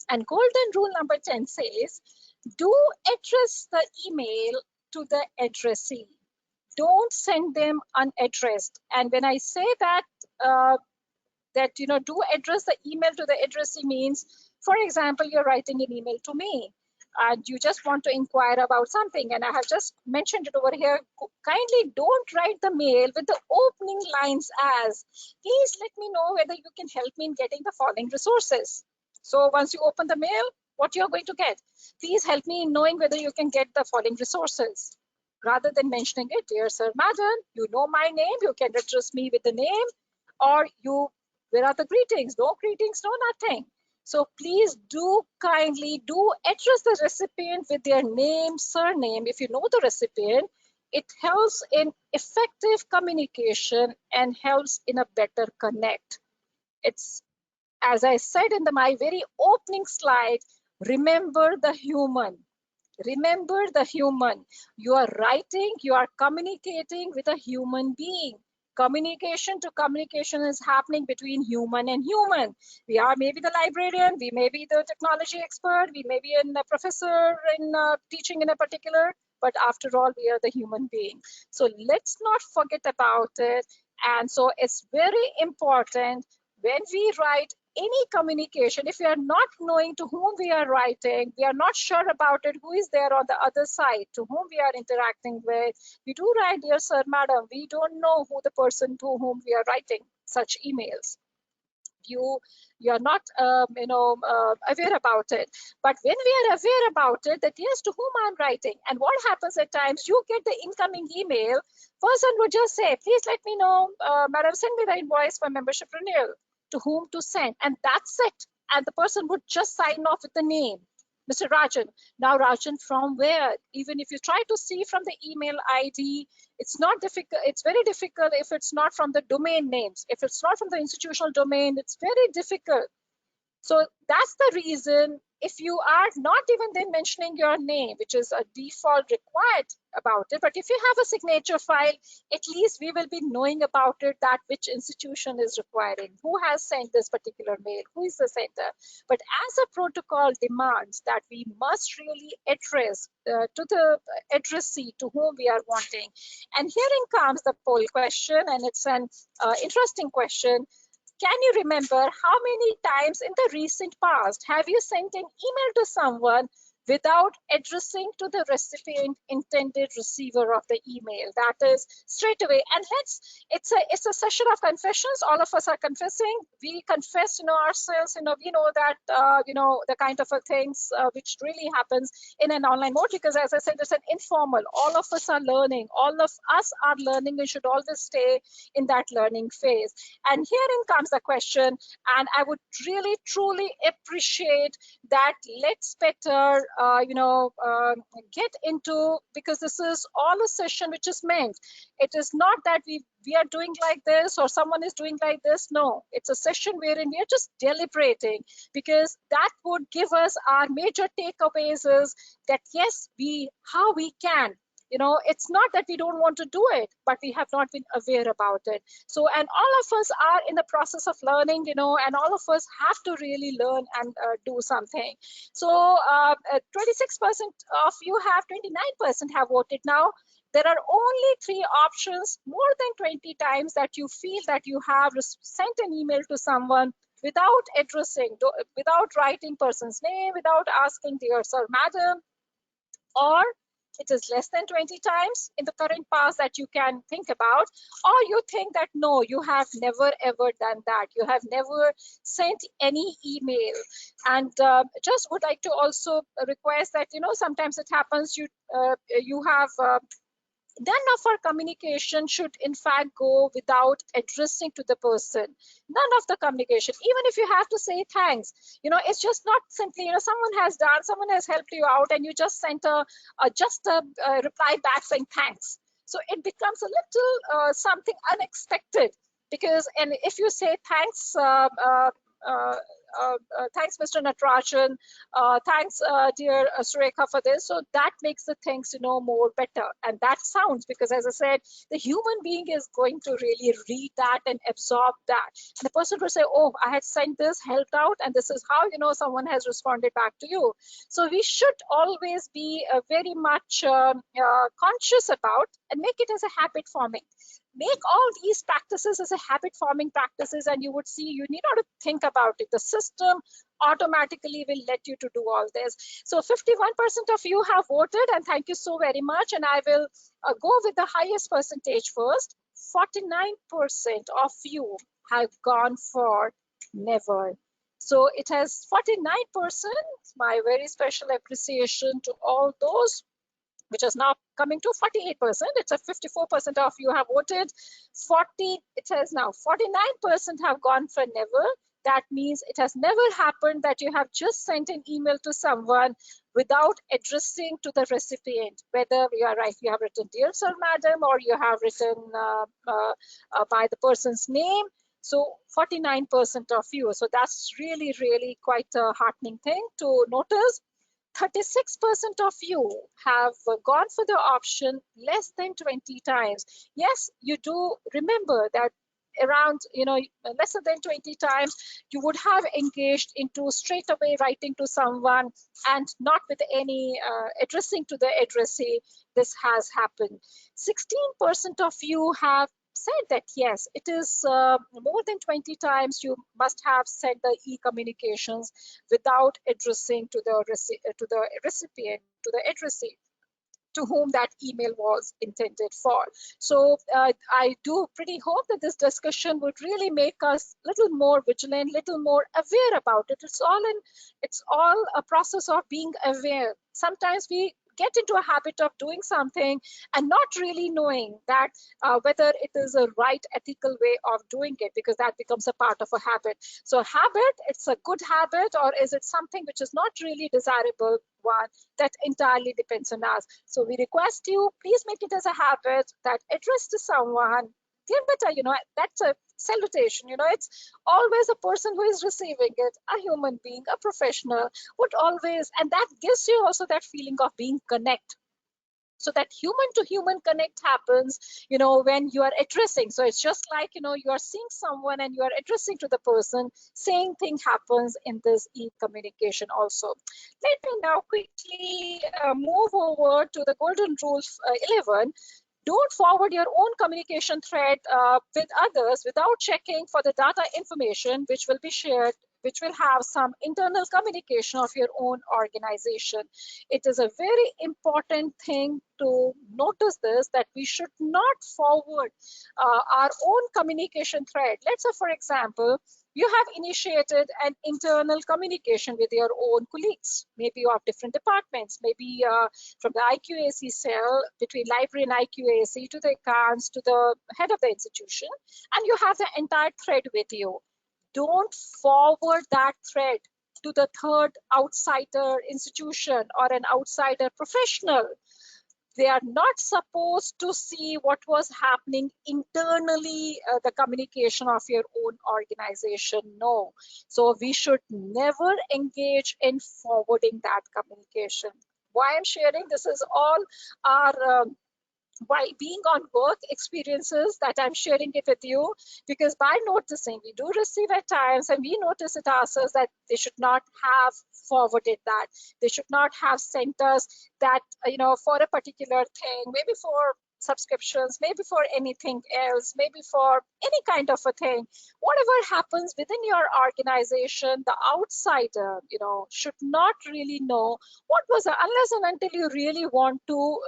[SPEAKER 1] And golden rule number 10 says, do address the email to the addressee. Don't send them unaddressed. And when I say that, do address the email to the addressee means, for example, you're writing an email to me and you just want to inquire about something, and I have just mentioned it over here. Kindly don't write the mail with the opening lines as, please let me know whether you can help me in getting the following resources. So once you open the mail, what you're going to get, please help me in knowing whether you can get the following resources. Rather than mentioning it, dear sir, madam, you know my name, you can address me with the name, or where are the greetings? No greetings, no nothing. So please do kindly address the recipient with their name, surname. If you know the recipient, it helps in effective communication and helps in a better connect. It's, as I said in my very opening slide, remember the human. Remember the human. You are writing, you are communicating with a human being. Communication to communication is happening between human and human. We are maybe the librarian, we may be the technology expert, we may be a professor in teaching in a particular, but after all, we are the human being. So let's not forget about it. And so it's very important when we write any communication, if we are not knowing to whom we are writing, we are not sure about it, who is there on the other side, to whom we are interacting with, we do write, dear sir, madam, we don't know who the person to whom we are writing such emails. You are not aware about it. But when we are aware about it, that yes, to whom I'm writing, and what happens at times, you get the incoming email, person would just say, please let me know, madam, send me the invoice for membership renewal, to whom to send, and that's it. And the person would just sign off with the name, Mr. Rajan. Now, Rajan, from where? Even if you try to see from the email ID, it's not difficult. It's very difficult if it's not from the domain names. If it's not from the institutional domain, it's very difficult. So that's the reason, if you are not even then mentioning your name, which is a default required about it, but if you have a signature file, at least we will be knowing about it, that which institution is requiring, who has sent this particular mail, who is the sender. But as a protocol demands that we must really address to the addressee to whom we are wanting. And herein comes the poll question, and it's an interesting question. Can you remember how many times in the recent past have you sent an email to someone without addressing to the recipient intended receiver of the email. That is straight away. And it's a session of confessions. All of us are confessing. We confess, ourselves, we know that, the kind of things which really happens in an online mode, because as I said, it's an informal. All of us are learning. All of us are learning. We should always stay in that learning phase. And herein comes the question, and I would really, truly appreciate that let's better, get into, because this is all a session which is meant. It is not that we are doing like this or someone is doing like this. No, it's a session wherein we are just deliberating, because that would give us our major takeaways is that yes, how we can. It's not that we don't want to do it, but we have not been aware about it. So, and all of us are in the process of learning, and all of us have to really learn and do something. So 26% of you have, 29% have voted now. There are only 3 options more than 20 times that you feel that you have sent an email to someone without addressing, without writing person's name, without asking dear sir, madam, or it is less than 20 times in the current past that you can think about, or you think that no, you have never ever done that. You have never sent any email. And just would like to also request that, sometimes it happens you have none of our communication should in fact go without addressing to the person. None of the communication, even if you have to say thanks, it's just not simply, someone has helped you out and you just sent a reply back saying thanks. So it becomes a little something unexpected, because, and if you say thanks, thanks Mr. Natarajan, thanks dear Surekha for this, so that makes the things more better. And that sounds, because as I said, the human being is going to really read that and absorb that, and the person will say, oh, I had sent this, helped out, and this is how someone has responded back to you. So we should always be very much conscious about and make it as a habit forming. Make all these practices as a habit forming practices, and you would see you need not to think about it. The system automatically will let you to do all this. So 51% of you have voted, and thank you so very much. And I will go with the highest percentage first. 49% of you have gone for never. So it has 49%. My very special appreciation to all those, which is now coming to 48%. It's a 54% of you have voted. It has now 49% have gone for never. That means it has never happened that you have just sent an email to someone without addressing to the recipient, whether you have written dear sir, madam, or you have written by the person's name. So 49% of you. So that's really, really quite a heartening thing to notice. 36% of you have gone for the option less than 20 times. Yes, you do remember that around, less than 20 times, you would have engaged into straight away writing to someone and not with any addressing to the addressee. This has happened. 16% of you have said that yes, it is more than 20 times you must have sent the e-communications without addressing to the recipient, to the addressee to whom that email was intended for. So I do pretty hope that this discussion would really make us a little more vigilant, little more aware about it. It's all a process of being aware. Sometimes we get into a habit of doing something and not really knowing that whether it is a right ethical way of doing it, because that becomes a part of a habit. So habit, it's a good habit, or is it something which is not really desirable one? That entirely depends on us. So we request you, please make it as a habit that address to someone, give it a, that's a salutation, it's always a person who is receiving it, a human being, a professional, would always, and that gives you also that feeling of being connect. So that human to human connect happens, when you are addressing. So it's just like, you are seeing someone and you are addressing to the person, same thing happens in this e-communication also. Let me now quickly move over to the golden rule 11. Don't forward your own communication thread with others without checking for the data information which will be shared which will have some internal communication of your own organization. It is a very important thing to notice this, that we should not forward our own communication thread. Let's say, for example, you have initiated an internal communication with your own colleagues, maybe of different departments, maybe from the IQAC cell, between library and IQAC, to the accounts, to the head of the institution, and you have the entire thread with you. Don't forward that thread to the third outsider institution or an outsider professional. They are not supposed to see what was happening internally, the communication of your own organization. No. So we should never engage in forwarding that communication. Why I'm sharing this is all our while being on work experiences that I'm sharing it with you, because by noticing, we do receive at times and we notice it ourselves that they should not have forwarded that. They should not have sent us that, for a particular thing, maybe for subscriptions, maybe for anything else, maybe for any kind of a thing. Whatever happens within your organization, the outsider, should not really know what was, unless and until you really want to,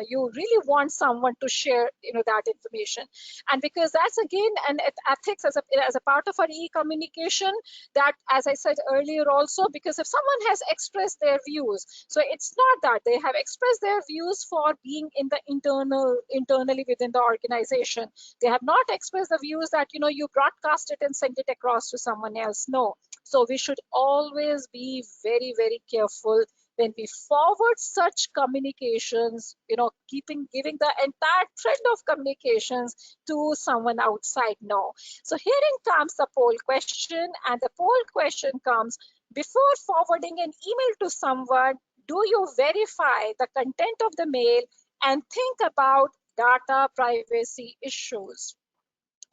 [SPEAKER 1] you really want someone to share that information. And because that's again an ethics as a part of our e-communication, that, as I said earlier also, because if someone has expressed their views, so it's not that they have expressed their views for being in the internally within the organization. They have not expressed the views that you broadcast it and send it across to someone else. No. So we should always be very, very careful when we forward such communications, giving the entire thread of communications to someone outside. No. So herein comes the poll question, and the poll question comes: before forwarding an email to someone, do you verify the content of the mail and think about data privacy issues?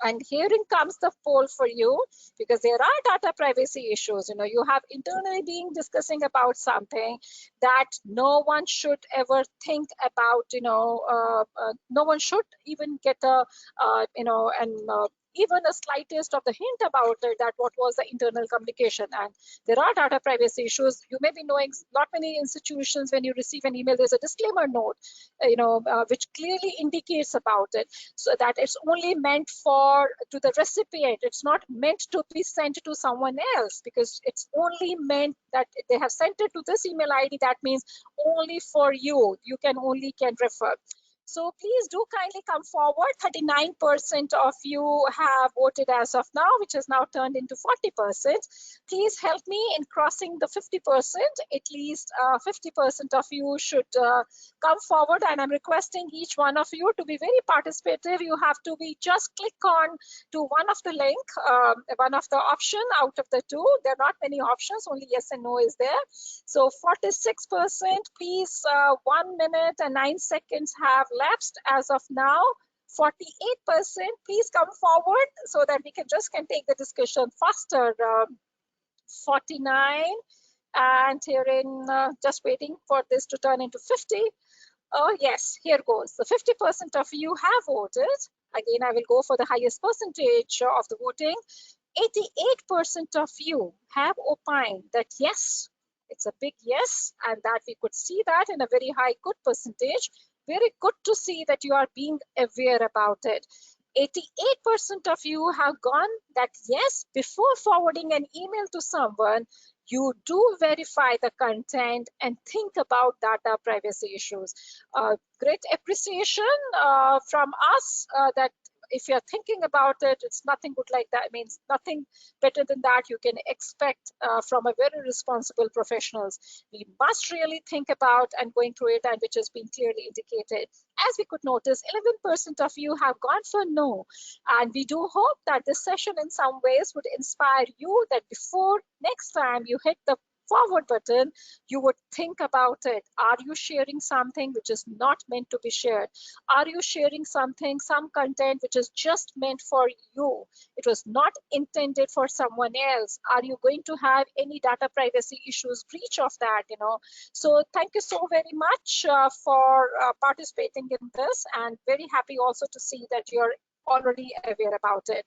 [SPEAKER 1] And herein comes the poll for you, because there are data privacy issues. You have internally been discussing about something that no one should ever think about. No one should even get a, even a slightest of the hint about it, that what was the internal communication. And there are data privacy issues. You may be knowing not many institutions, when you receive an email, there's a disclaimer note, which clearly indicates about it, so that it's only meant to the recipient. It's not meant to be sent to someone else, because it's only meant that they have sent it to this email ID. That means only for you. You can refer. So please do kindly come forward. 39% of you have voted as of now, which has now turned into 40%. Please help me in crossing the 50%. At least 50% of you should come forward, and I'm requesting each one of you to be very participative. You have to just click on to one of the link, one of the option out of the two. There are not many options, only yes and no is there. So 46%, please, 1 minute and 9 seconds have lapsed as of now. 48%, please come forward so that we can take the discussion faster. 49, and herein just waiting for this to turn into 50. Oh yes, here goes. The 50% of you have voted. Again, I will go for the highest percentage of the voting. 88% of you have opined that yes, it's a big yes, and that we could see that in a very high good percentage. Very good to see that you are being aware about it. 88% of you have gone that yes, before forwarding an email to someone, you do verify the content and think about data privacy issues. Great appreciation from us that if you're thinking about it, it's nothing good like that. It means nothing better than that you can expect from a very responsible professionals. We must really think about and going through it, and which has been clearly indicated. As we could notice, 11% of you have gone for no. And we do hope that this session in some ways would inspire you that before next time you hit the forward button, you would think about it. Are you sharing something which is not meant to be shared? Are you sharing some content which is just meant for you? It was not intended for someone else. Are you going to have any data privacy issues, breach of that? So thank you so very much for participating in this, and very happy also to see that you're already aware about it.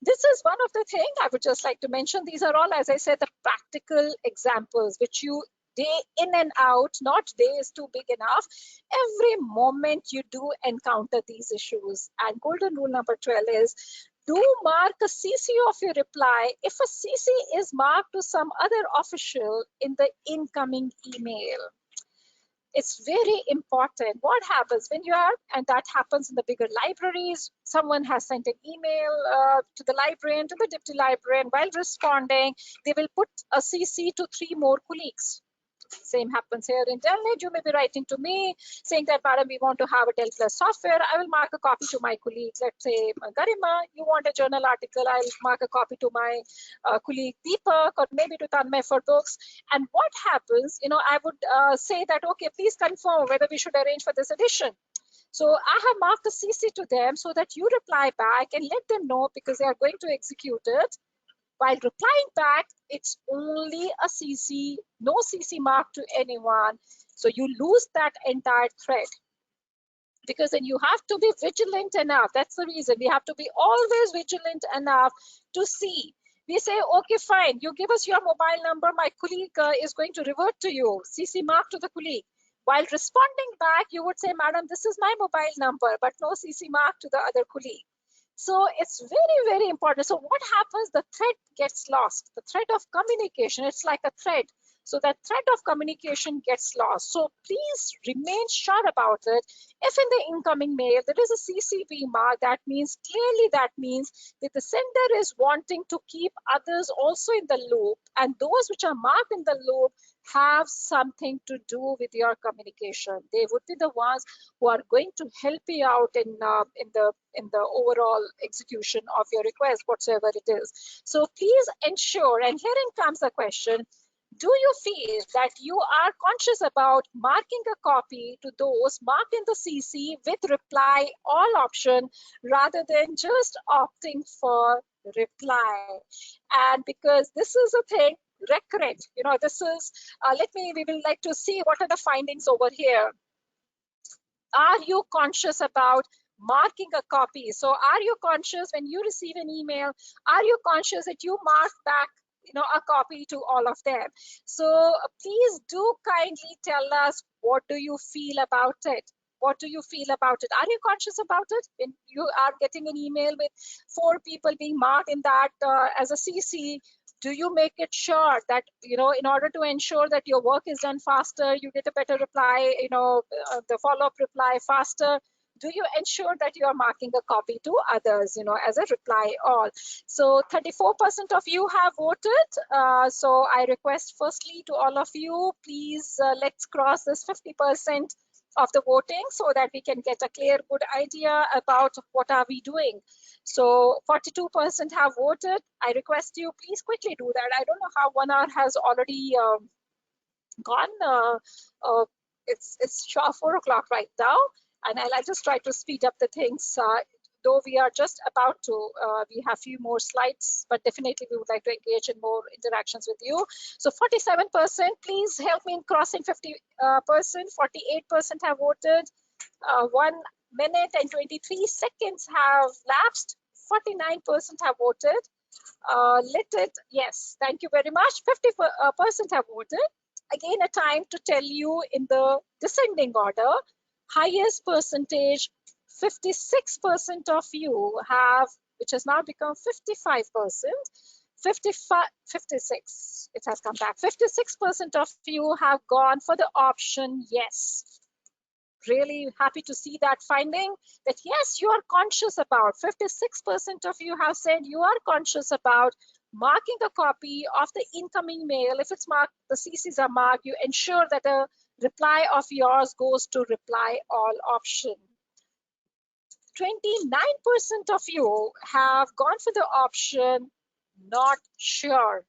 [SPEAKER 1] This is one of the things I would just like to mention. These are all, as I said, the practical examples which you day in and out, not day is too big enough. Every moment you do encounter these issues. And golden rule number 12 is do mark a CC of your reply if a CC is marked to some other official in the incoming email. It's very important. What happens when you are, and that happens in the bigger libraries, someone has sent an email to the librarian, to the deputy librarian, while responding, they will put a CC to 3 more colleagues. Same happens here in DELNET. You may be writing to me saying that, madam, we want to have a DEL Plus software. I will mark a copy to my colleague. Let's say, Garima, you want a journal article. I'll mark a copy to my colleague Deepak, or maybe to Tanmay for books. And what happens, I would say that, okay, please confirm whether we should arrange for this edition. So I have marked a CC to them so that you reply back and let them know, because they are going to execute it. While replying back, it's only a CC, no CC mark to anyone. So you lose that entire thread, because then you have to be vigilant enough. That's the reason we have to be always vigilant enough to see. We say, okay, fine, you give us your mobile number, my colleague is going to revert to you, CC mark to the colleague. While responding back, you would say, madam, this is my mobile number, but no CC mark to the other colleague. So it's very, very important. So what happens? The thread gets lost. The thread of communication, it's like a thread. So that thread of communication gets lost. So please remain sure about it. If in the incoming mail there is a CCB mark, that means that the sender is wanting to keep others also in the loop, and those which are marked in the loop have something to do with your communication. They would be the ones who are going to help you out in the overall execution of your request, whatsoever it is. So please ensure, and herein comes the question, do you feel that you are conscious about marking a copy to those marked in the CC with reply all option, rather than just opting for reply? And because this is a thing recurrent, this is, we will like to see what are the findings over here. Are you conscious about marking a copy? So are you conscious when you receive an email, are you conscious that you mark back a copy to all of them? So please do kindly tell us, what do you feel about it? What do you feel about it? Are you conscious about it? When you are getting an email with 4 people being marked in that as a CC, do you make it sure that, in order to ensure that your work is done faster, you get a better reply, the follow-up reply faster? Do you ensure that you are marking a copy to others, as a reply all? So 34% of you have voted. So I request firstly to all of you, please let's cross this 50% of the voting so that we can get a clear, good idea about what are we doing. So 42% have voted. I request you, please quickly do that. I don't know how 1 hour has already gone. It's 4 o'clock right now. And I'll just try to speed up the things, though we are just about to, we have a few more slides, but definitely we would like to engage in more interactions with you. So 47%, please help me in crossing 50%. 48% have voted. 1 minute and 23 seconds have lapsed. 49% have voted. Yes, thank you very much. 50% have voted. Again, a time to tell you in the descending order. Highest percentage, 56% of you have, which has now become 55%, 56, it has come back. 56% of you have gone for the option yes. Really happy to see that finding, that yes, you are conscious about, 56% of you have said you are conscious about marking a copy of the incoming mail. If it's marked, the CCs are marked, you ensure that a reply of yours goes to reply all option. 29% of you have gone for the option not sure.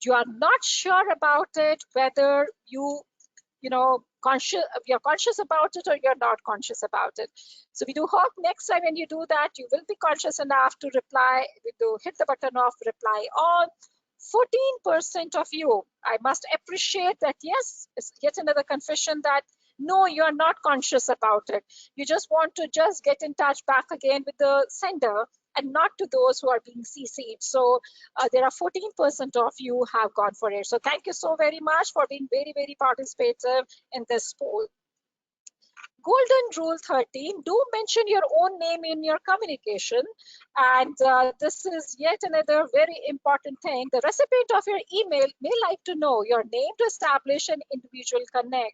[SPEAKER 1] You are not sure about it, whether you're conscious about it or you're not conscious about it. So we do hope next time when you do that, you will be conscious enough to reply, to hit the button of reply all. 14% of you, I must appreciate that, yes, it's yet another confession that no, you're not conscious about it. You just want to just get in touch back again with the sender and not to those who are being CC'd. So there are 14% of you have gone for it. So thank you so very much for being very, very participative in this poll. Golden rule 13, do mention your own name in your communication. And this is yet another very important thing. The recipient of your email may like to know your name to establish an individual connect.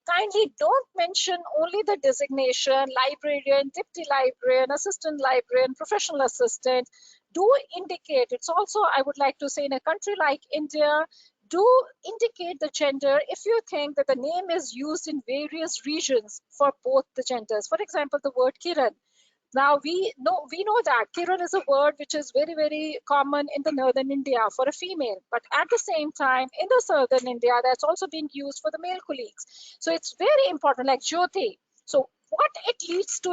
[SPEAKER 1] Kindly don't mention only the designation, librarian, deputy librarian, assistant librarian, professional assistant. Do indicate, it's also, I would like to say, in a country like India, do indicate the gender if you think that the name is used in various regions for both the genders. For example, the word Kiran. Now we know that Kiran is a word which is very, very common in the northern India for a female, but at the same time in the southern India that's also being used for the male colleagues. So it's very important, like Jyoti. So what it leads to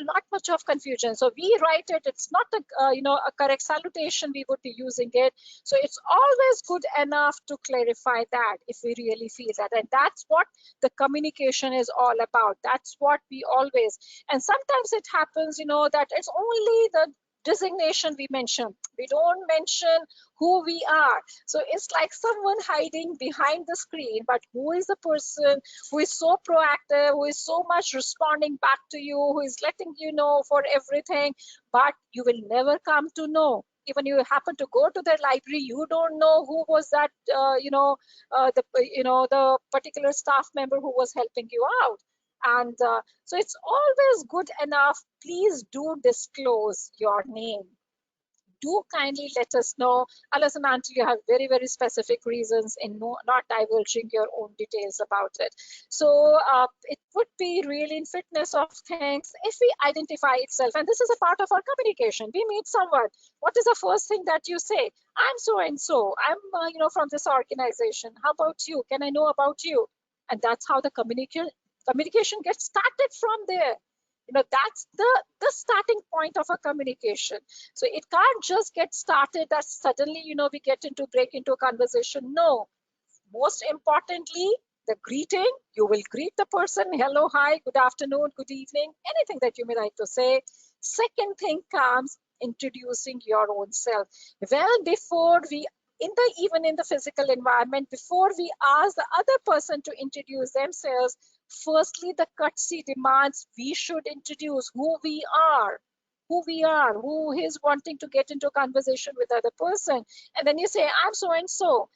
[SPEAKER 1] not much of confusion. So we write it, it's not a correct salutation we would be using it. So it's always good enough to clarify that if we really feel that. And that's what the communication is all about. That's what we always, and sometimes it happens, that it's only the designation we mention. We don't mention who we are. So it's like someone hiding behind the screen, but who is the person who is so proactive, who is so much responding back to you, who is letting you know for everything, but you will never come to know. Even you happen to go to their library, you don't know who was that, the particular staff member who was helping you out. And so it's always good enough. Please do disclose your name. Do kindly let us know, unless and until you have very, very specific reasons in not divulging your own details about it. So it would be really in fitness of things if we identify itself, and this is a part of our communication. We meet someone. What is the first thing that you say? I'm so and so. I'm from this organization. How about you? Can I know about you? And that's how the communication gets started from there. That's the starting point of a communication. So it can't just get started that suddenly we break into a conversation. No, most importantly, the greeting. You will greet the person, hello, hi, good afternoon, good evening, anything that you may like to say. Second thing comes introducing your own self. Well, before we even in the physical environment, before we ask the other person to introduce themselves, firstly, the courtesy demands we should introduce who we are, who is wanting to get into a conversation with the other person. And then you say, I'm so and so.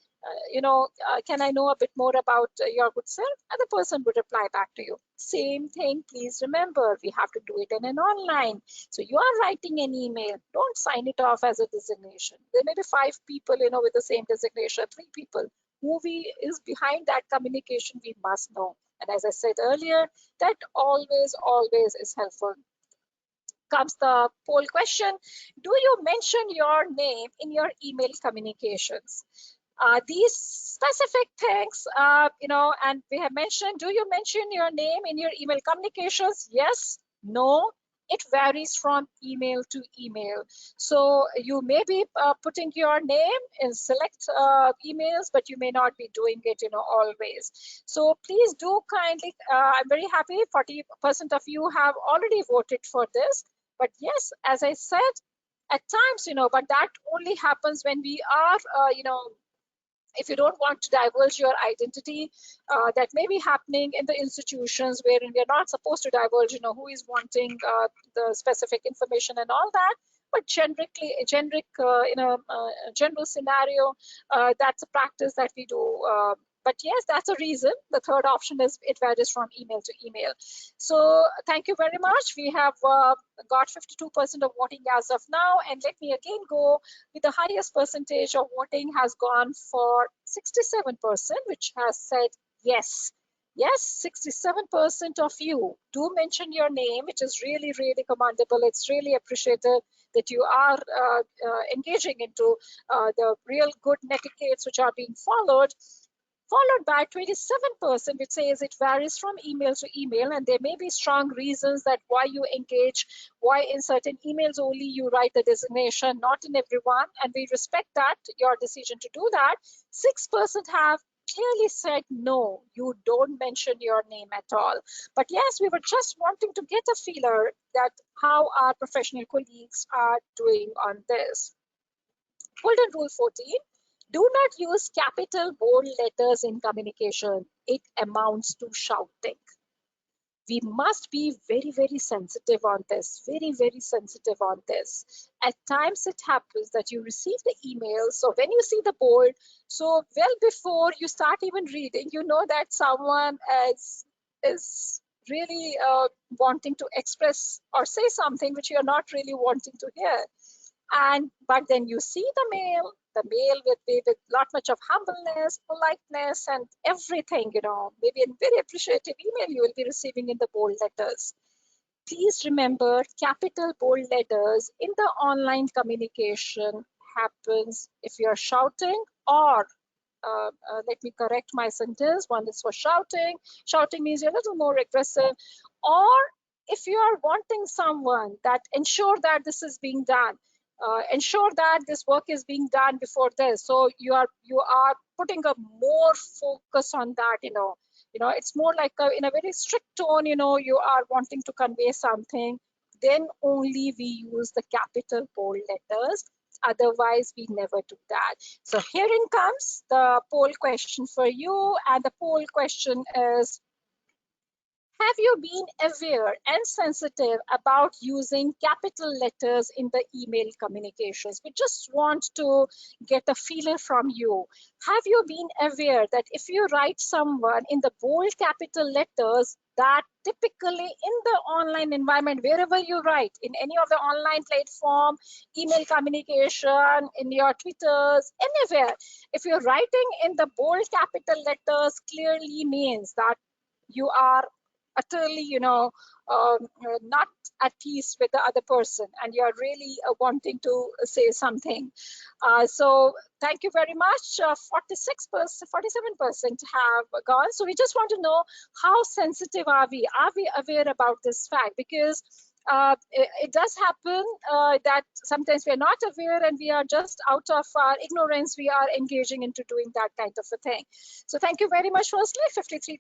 [SPEAKER 1] Can I know a bit more about your good self? And the person would reply back to you. Same thing, please remember, we have to do it in an online. So you are writing an email, don't sign it off as a designation. There may be 5 people, with the same designation, 3 people. Who is behind that communication, we must know. And as I said earlier, that always, always is helpful. Comes the poll question. Do you mention your name in your email communications? These specific things, and we have mentioned, do you mention your name in your email communications? Yes, no, it varies from email to email. So you may be putting your name in select emails, but you may not be doing it, always. So please do kindly, I'm very happy 40% of you have already voted for this. But yes, as I said, at times, but that only happens when we are, if you don't want to divulge your identity, that may be happening in the institutions wherein we are not supposed to divulge, who is wanting the specific information and all that. But generic, in a general scenario, that's a practice that we do. But yes, that's a reason. The third option is it varies from email to email. So thank you very much. We have got 52% of voting as of now. And let me again go with the highest percentage of voting has gone for 67%, which has said yes. Yes, 67% of you do mention your name, which is really, really commendable. It's really appreciated that you are engaging into the real good netiquettes which are being followed by 27%, which says it varies from email to email, and there may be strong reasons that why you engage, why in certain emails only you write the designation, not in everyone, and we respect that, your decision to do that. 6% have clearly said, no, you don't mention your name at all. But yes, we were just wanting to get a feeler that how our professional colleagues are doing on this. Golden rule 14, do not use capital bold letters in communication. It amounts to shouting. We must be very, very sensitive on this, very, very sensitive on this. At times it happens that you receive the email, so when you see the bold, so well before you start even reading, you know that someone is really wanting to express or say something which you're not really wanting to hear. But then you see the mail will be with lot much of humbleness, politeness, and everything, maybe a very appreciative email you will be receiving in the bold letters. Please remember, capital bold letters in the online communication happens if you're shouting, or let me correct my sentence. One is for shouting. Shouting means you're a little more aggressive. Or if you are wanting someone that ensure that this is being done, ensure that this work is being done before this. So you are putting a more focus on that. It's more like in a very strict tone. You are wanting to convey something. Then only we use the capital bold letters. Otherwise, we never do that. So herein comes the poll question for you. And the poll question is, have you been aware and sensitive about using capital letters in the email communications? We just want to get a feeler from you. Have you been aware that if you write someone in the bold capital letters, that typically in the online environment, wherever you write, in any of the online platform, email communication, in your Twitters, anywhere, if you're writing in the bold capital letters, clearly means that you are utterly, not at peace with the other person, and you're really wanting to say something. So thank you very much. 46%, 47% have gone. So we just want to know, how sensitive are we? Are we aware about this fact? Because it does happen that sometimes we're not aware, and we are just out of our ignorance, we are engaging into doing that kind of a thing. So thank you very much. Firstly,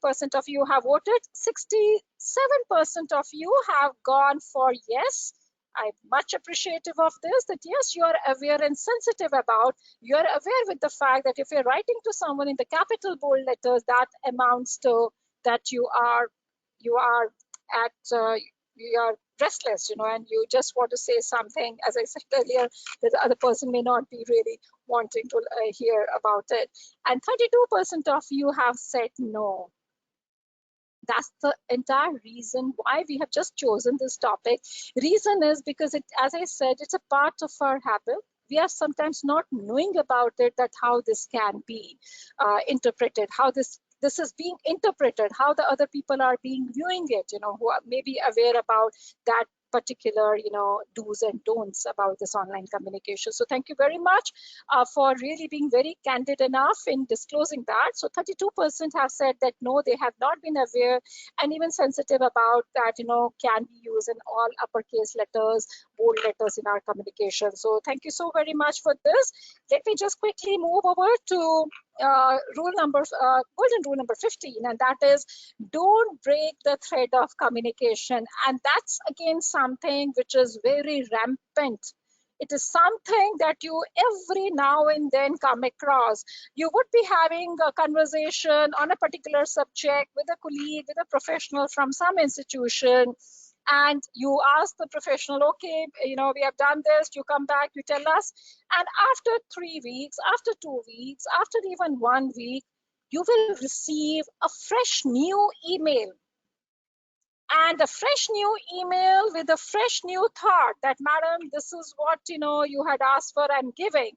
[SPEAKER 1] 53% of you have voted. 67% of you have gone for yes. I'm much appreciative of this, that yes, you are aware and sensitive about, you're aware with the fact that if you're writing to someone in the capital bold letters, that amounts to that you are at you are restless, and you just want to say something. As I said earlier, that the other person may not be really wanting to hear about it. And 32% of you have said no. That's the entire reason why we have just chosen this topic. Reason is because as I said, it's a part of our habit. We are sometimes not knowing about it, that how this can be interpreted, how this is being interpreted, how the other people are being viewing it, who are maybe aware about that particular, do's and don'ts about this online communication. So thank you very much for really being very candid enough in disclosing that. So 32% have said that no, they have not been aware and even sensitive about that, can be used in all uppercase letters, bold letters in our communication. So thank you so very much for this. Let me just quickly move over to golden rule number 15, and that is, don't break the thread of communication. And that's again something which is very rampant. It is something that you every now and then come across. You would be having a conversation on a particular subject with a colleague, with a professional from some institution, and you ask the professional, okay, we have done this, you come back, you tell us. And after 3 weeks, after 2 weeks, after even 1 week, you will receive a fresh new email. And a fresh new email with a fresh new thought that, madam, this is what, you had asked for, I'm giving.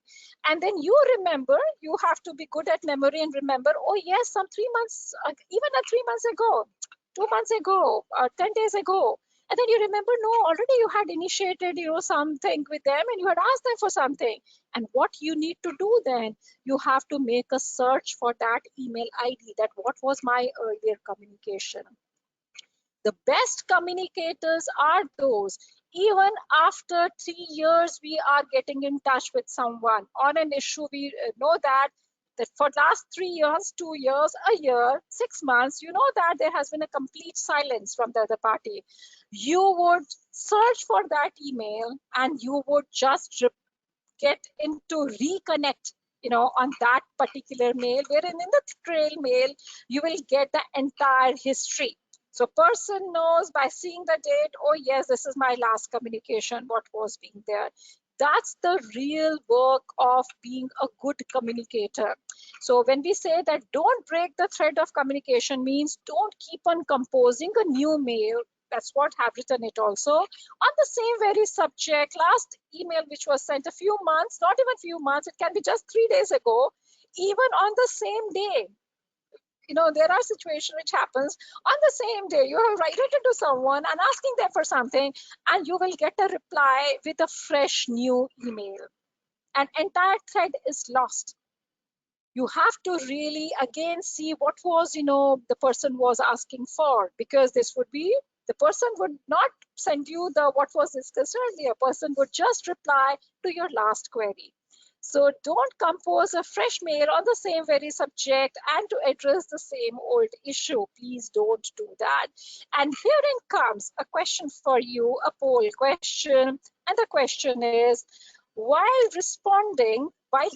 [SPEAKER 1] And then you remember, you have to be good at memory and remember, oh yes, some 3 months, even 3 months ago, 2 months ago, 10 days ago. And then you remember, no, already you had initiated, something with them, and you had asked them for something. And what you need to do then, you have to make a search for that email ID, that what was my earlier communication. The best communicators are those, even after 3 years, we are getting in touch with someone on an issue. We know that that for last 3 years, 2 years, a year, 6 months, you know that there has been a complete silence from the other party. You would search for that email and you would just get into reconnect, on that particular mail, wherein in the trail mail, you will get the entire history. So person knows by seeing the date, oh yes, this is my last communication, what was being there. That's the real work of being a good communicator. So when we say that don't break the thread of communication, means don't keep on composing a new mail. That's what have written it also on the same very subject. Last email which was sent a few months, not even few months, it can be just 3 days ago, even on the same day. There are situations which happens on the same day. You have written to someone and asking them for something, and you will get a reply with a fresh new email. An entire thread is lost. You have to really again see what was the person was asking for, because this would be, the person would not send you the what was discussed earlier. Person would just reply to your last query. So don't compose a fresh mail on the same very subject and to address the same old issue. Please don't do that. And herein comes a question for you, a poll question. And the question is, while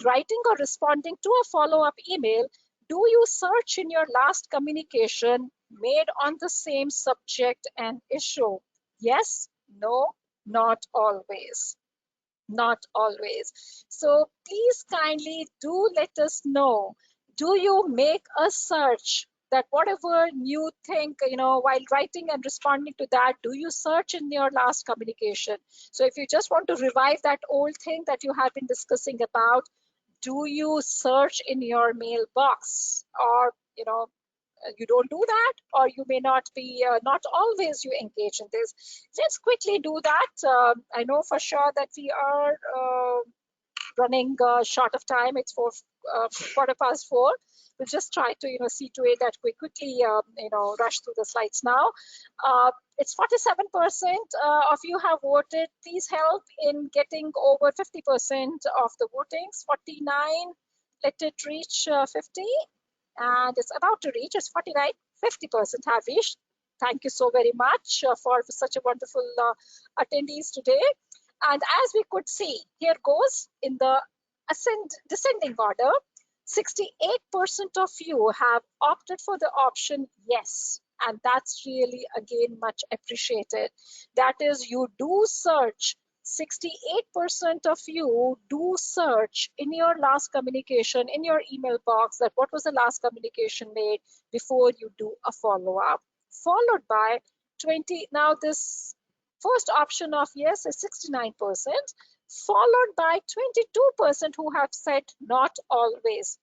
[SPEAKER 1] writing or responding to a follow-up email, do you search in your last communication made on the same subject and issue? Yes, no, not always. Not always. So please kindly do let us know. Do you make a search that whatever you think, while writing and responding to that, do you search in your last communication? So if you just want to revive that old thing that you have been discussing about, do you search in your mailbox? Or, you don't do that, or you may not be, not always you engage in this. Let's quickly do that. I know for sure that we are running short of time. It's 4:15. We'll just try to see to it that we quickly rush through the slides now. It's 47% of you have voted. Please help in getting over 50% of the votings. 49, let it reach 50, and it's about to reach. It's 49. 50% have reached. Thank you so very much for such a wonderful attendees today. And as we could see, here goes in the descending order. 68% of you have opted for the option yes, and that's really again much appreciated. That is, you do search. 68% of you do search in your last communication, in your email box, that what was the last communication made before you do a follow-up, followed by 20. Now this first option of yes is 69%, followed by 22% who have said not always.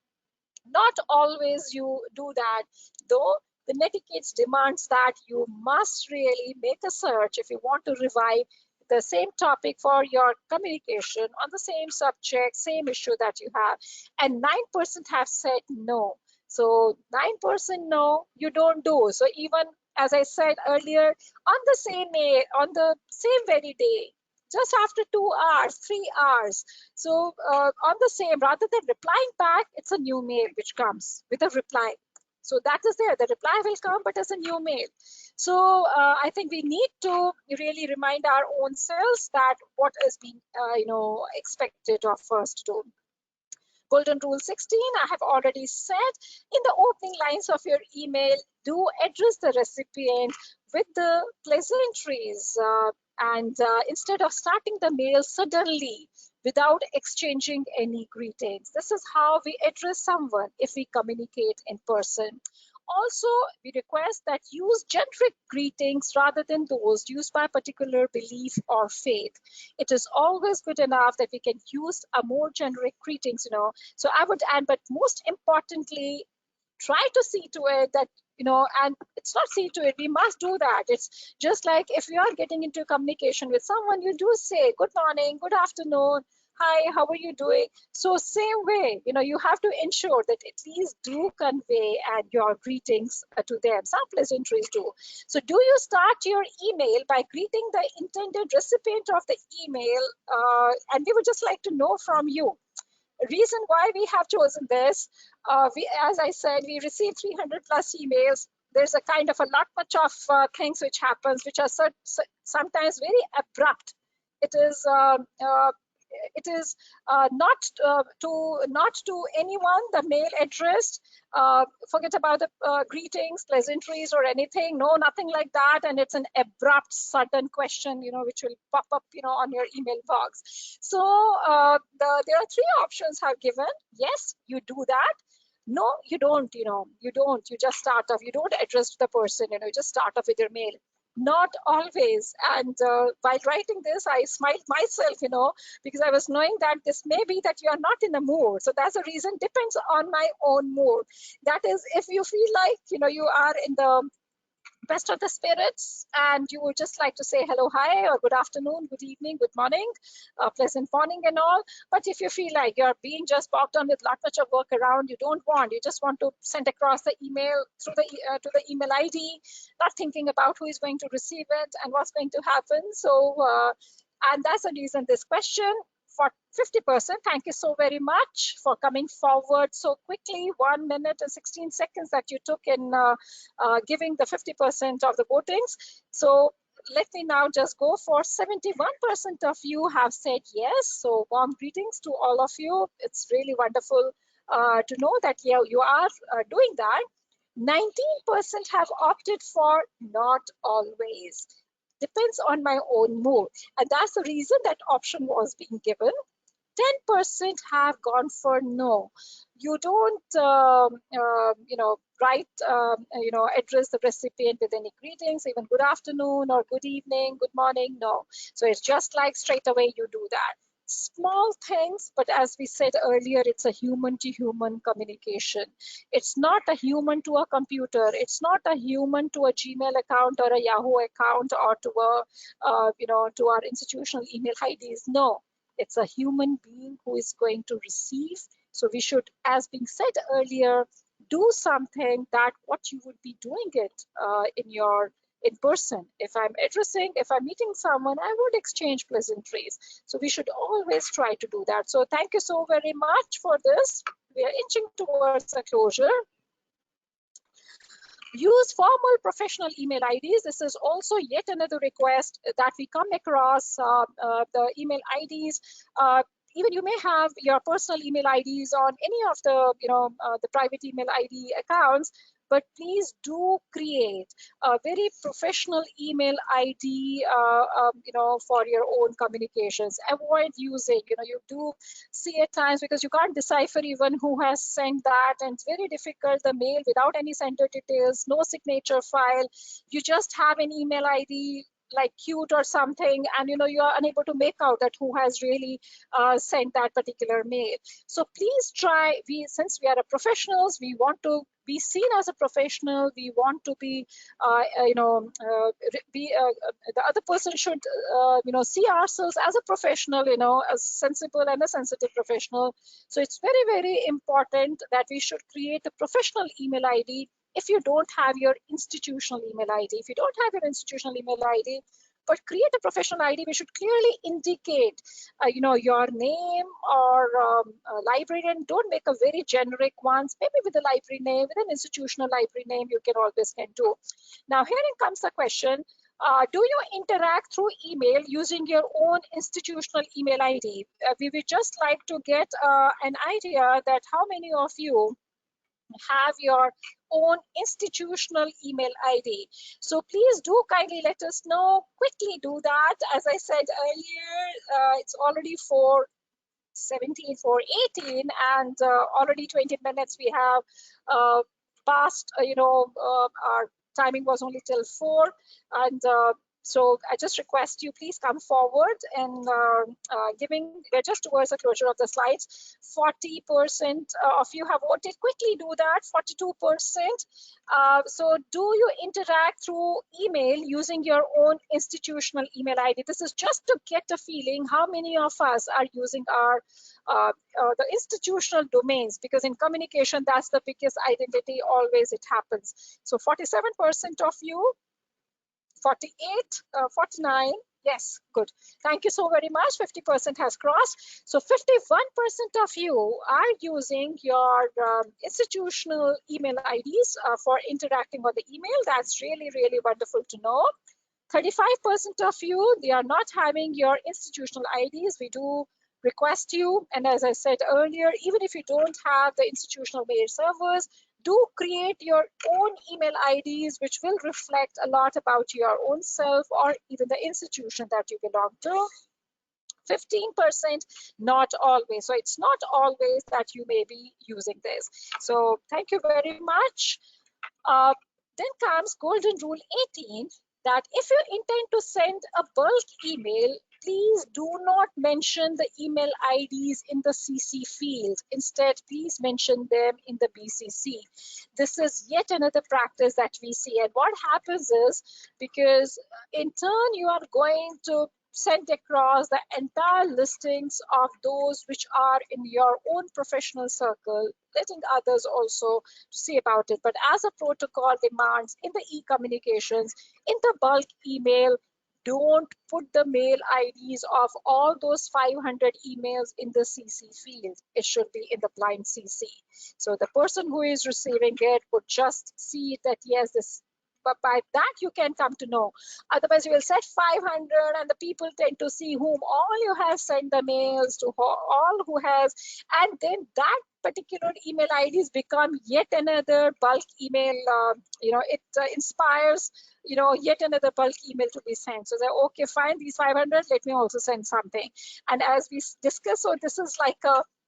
[SPEAKER 1] Not always you do that, though the Netiquette demands that you must really make a search if you want to revive the same topic for your communication on the same subject, same issue that you have. And 9% have said no. So 9% no, you don't do. So even as I said earlier, on the same very day, just after 2 hours, 3 hours. So on the same, rather than replying back, it's a new mail which comes with a reply. So that is there. The reply will come, but as a new mail. So I think we need to really remind our own selves that what is being, expected of us to do. Golden rule 16, I have already said. In the opening lines of your email, do address the recipient with the pleasantries and instead of starting the mail suddenly without exchanging any greetings. This is how we address someone if we communicate in person. Also, we request that use generic greetings rather than those used by particular belief or faith. It is always good enough that we can use a more generic greetings, So I would add, but most importantly, try to see to it that, and it's not see to it, we must do that. It's just like if you are getting into communication with someone, you do say good morning, good afternoon, hi, how are you doing? So same way, you have to ensure that at least do convey and your greetings to them, some pleasantries do. So do you start your email by greeting the intended recipient of the email? And we would just like to know from you. Reason why we have chosen this, as I said, we receive 300 plus emails. There's a kind of a lot much of things which happens, which are sometimes very abrupt. It is not to anyone the mail addressed. Forget about the greetings, pleasantries, or anything. No, nothing like that. And it's an abrupt, sudden question, which will pop up, on your email box. So there are three options I've given. Yes, you do that. No, you don't. You don't. You just start off. You don't address the person. You just start off with your mail. Not always. And while writing this, I smiled myself, because I was knowing that this may be that you are not in the mood. So that's the reason. Depends on my own mood. That is, if you feel like, you are in the best of the spirits and you would just like to say hello, hi, or good afternoon, good evening, good morning, pleasant morning and all. But if you feel like you're being just bogged down with lot much of work around, you just want to send across the email through the to the email ID, not thinking about who is going to receive it and what's going to happen. So and that's the reason this question for 50%. Thank you so very much for coming forward so quickly. 1 minute and 16 seconds that you took in giving the 50% of the votings. So let me now just go for 71% of you have said yes. So warm greetings to all of you. It's really wonderful to know that you are doing that. 19% have opted for not always. Depends on my own mood. And that's the reason that option was being given. 10% have gone for no. You don't, write, address the recipient with any greetings, even good afternoon or good evening, good morning. No. So it's just like straight away you do that. Small things, but as we said earlier, it's a human to human communication. It's not a human to a computer. It's not a human to a Gmail account or a Yahoo account or to to our institutional email IDs. No, it's a human being who is going to receive. So we should, as being said earlier, do something that what you would be doing it in person. If I'm meeting someone, I would exchange pleasantries. So we should always try to do that. So thank you so very much for this. We are inching towards a closure. Use formal professional email IDs. This is also yet another request that we come across. The email IDs, even you may have your personal email IDs on any of the private email ID accounts, but please do create a very professional email ID, for your own communications. Avoid using, you do see at times, because you can't decipher even who has sent that, and it's very difficult, the mail without any sender details, no signature file. You just have an email ID like cute or something, and you are unable to make out that who has really sent that particular mail. So please try, since we are professionals, we want to be seen as a professional. We want to be, the other person should, see ourselves as a professional, a sensible and a sensitive professional. So it's very, very important that we should create a professional email ID. If you don't have your institutional email ID, but create a professional ID, we should clearly indicate, your name or librarian. Don't make a very generic ones. Maybe with a library name, with an institutional library name, you can always do. Now, here comes the question. Do you interact through email using your own institutional email ID? We would just like to get an idea that how many of you have your own institutional email ID. So please do kindly let us know. Quickly do that. As I said earlier, it's already 4:17, 4:18, and already 20 minutes we have passed. Our timing was only till 4, and so I just request you, please come forward and we're just towards the closure of the slides. 40% of you have voted. Quickly do that, 42%. So do you interact through email using your own institutional email ID? This is just to get a feeling how many of us are using our the institutional domains, because in communication, that's the biggest identity, always it happens. So 47% of you, 48, 49, Yes, good. Thank you so very much. 50% has crossed. So 51% of you are using your institutional email IDs for interacting on the email. That's really, really wonderful to know. 35% of you, they are not having your institutional IDs. We do request you, and as I said earlier, even if you don't have the institutional mail servers, do create your own email IDs, which will reflect a lot about your own self or even the institution that you belong to. 15%, not always. So it's not always that you may be using this. So thank you very much. Then comes golden rule 18, that if you intend to send a bulk email, please do not mention the email IDs in the CC field. Instead, please mention them in the BCC. This is yet another practice that we see. And what happens is, because in turn you are going to send across the entire listings of those which are in your own professional circle, letting others also to see about it. But as a protocol demands in the e-communications, in the bulk email, don't put the mail IDs of all those 500 emails in the CC field. It should be in the blind CC. So the person who is receiving it would just see that, yes, this, but by that you can come to know. Otherwise, you will set 500 and the people tend to see whom all you have sent the mails to, all who has, and then that particular email IDs become yet another bulk email. It inspires, yet another bulk email to be sent. So they're okay, fine, these 500, let me also send something. And as we discussed, so this is like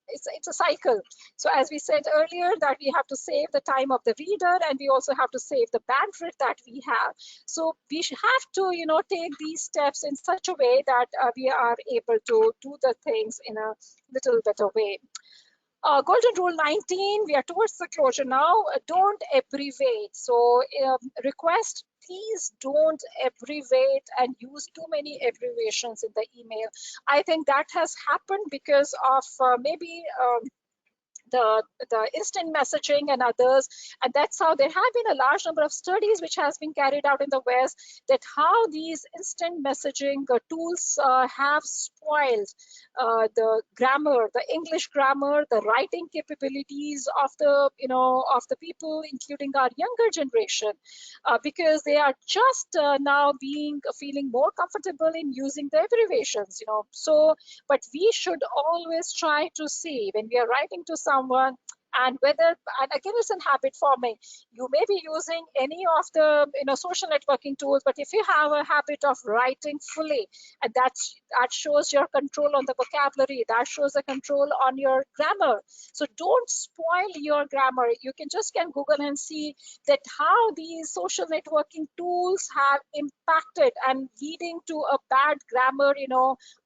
[SPEAKER 1] it's a cycle. So as we said earlier, that we have to save the time of the reader, and we also have to save the bandwidth that we have. So we have to, take these steps in such a way that we are able to do the things in a little better way. Golden rule 19, we are towards the closure now. Don't abbreviate. So request, please don't abbreviate and use too many abbreviations in the email. I think that has happened because of maybe the instant messaging and others, and that's how there have been a large number of studies which has been carried out in the West, that how these instant messaging tools have spoiled the grammar, the English grammar, the writing capabilities of the of the people, including our younger generation, because they are just now feeling more comfortable in using the abbreviations. So but we should always try to see when we are writing to someone, and again, it's a habit forming. You may be using any of the social networking tools, but if you have a habit of writing fully, and that shows your control on the vocabulary, that shows the control on your grammar. So don't spoil your grammar. You can Google and see that how these social networking tools have impacted and leading to a bad grammar,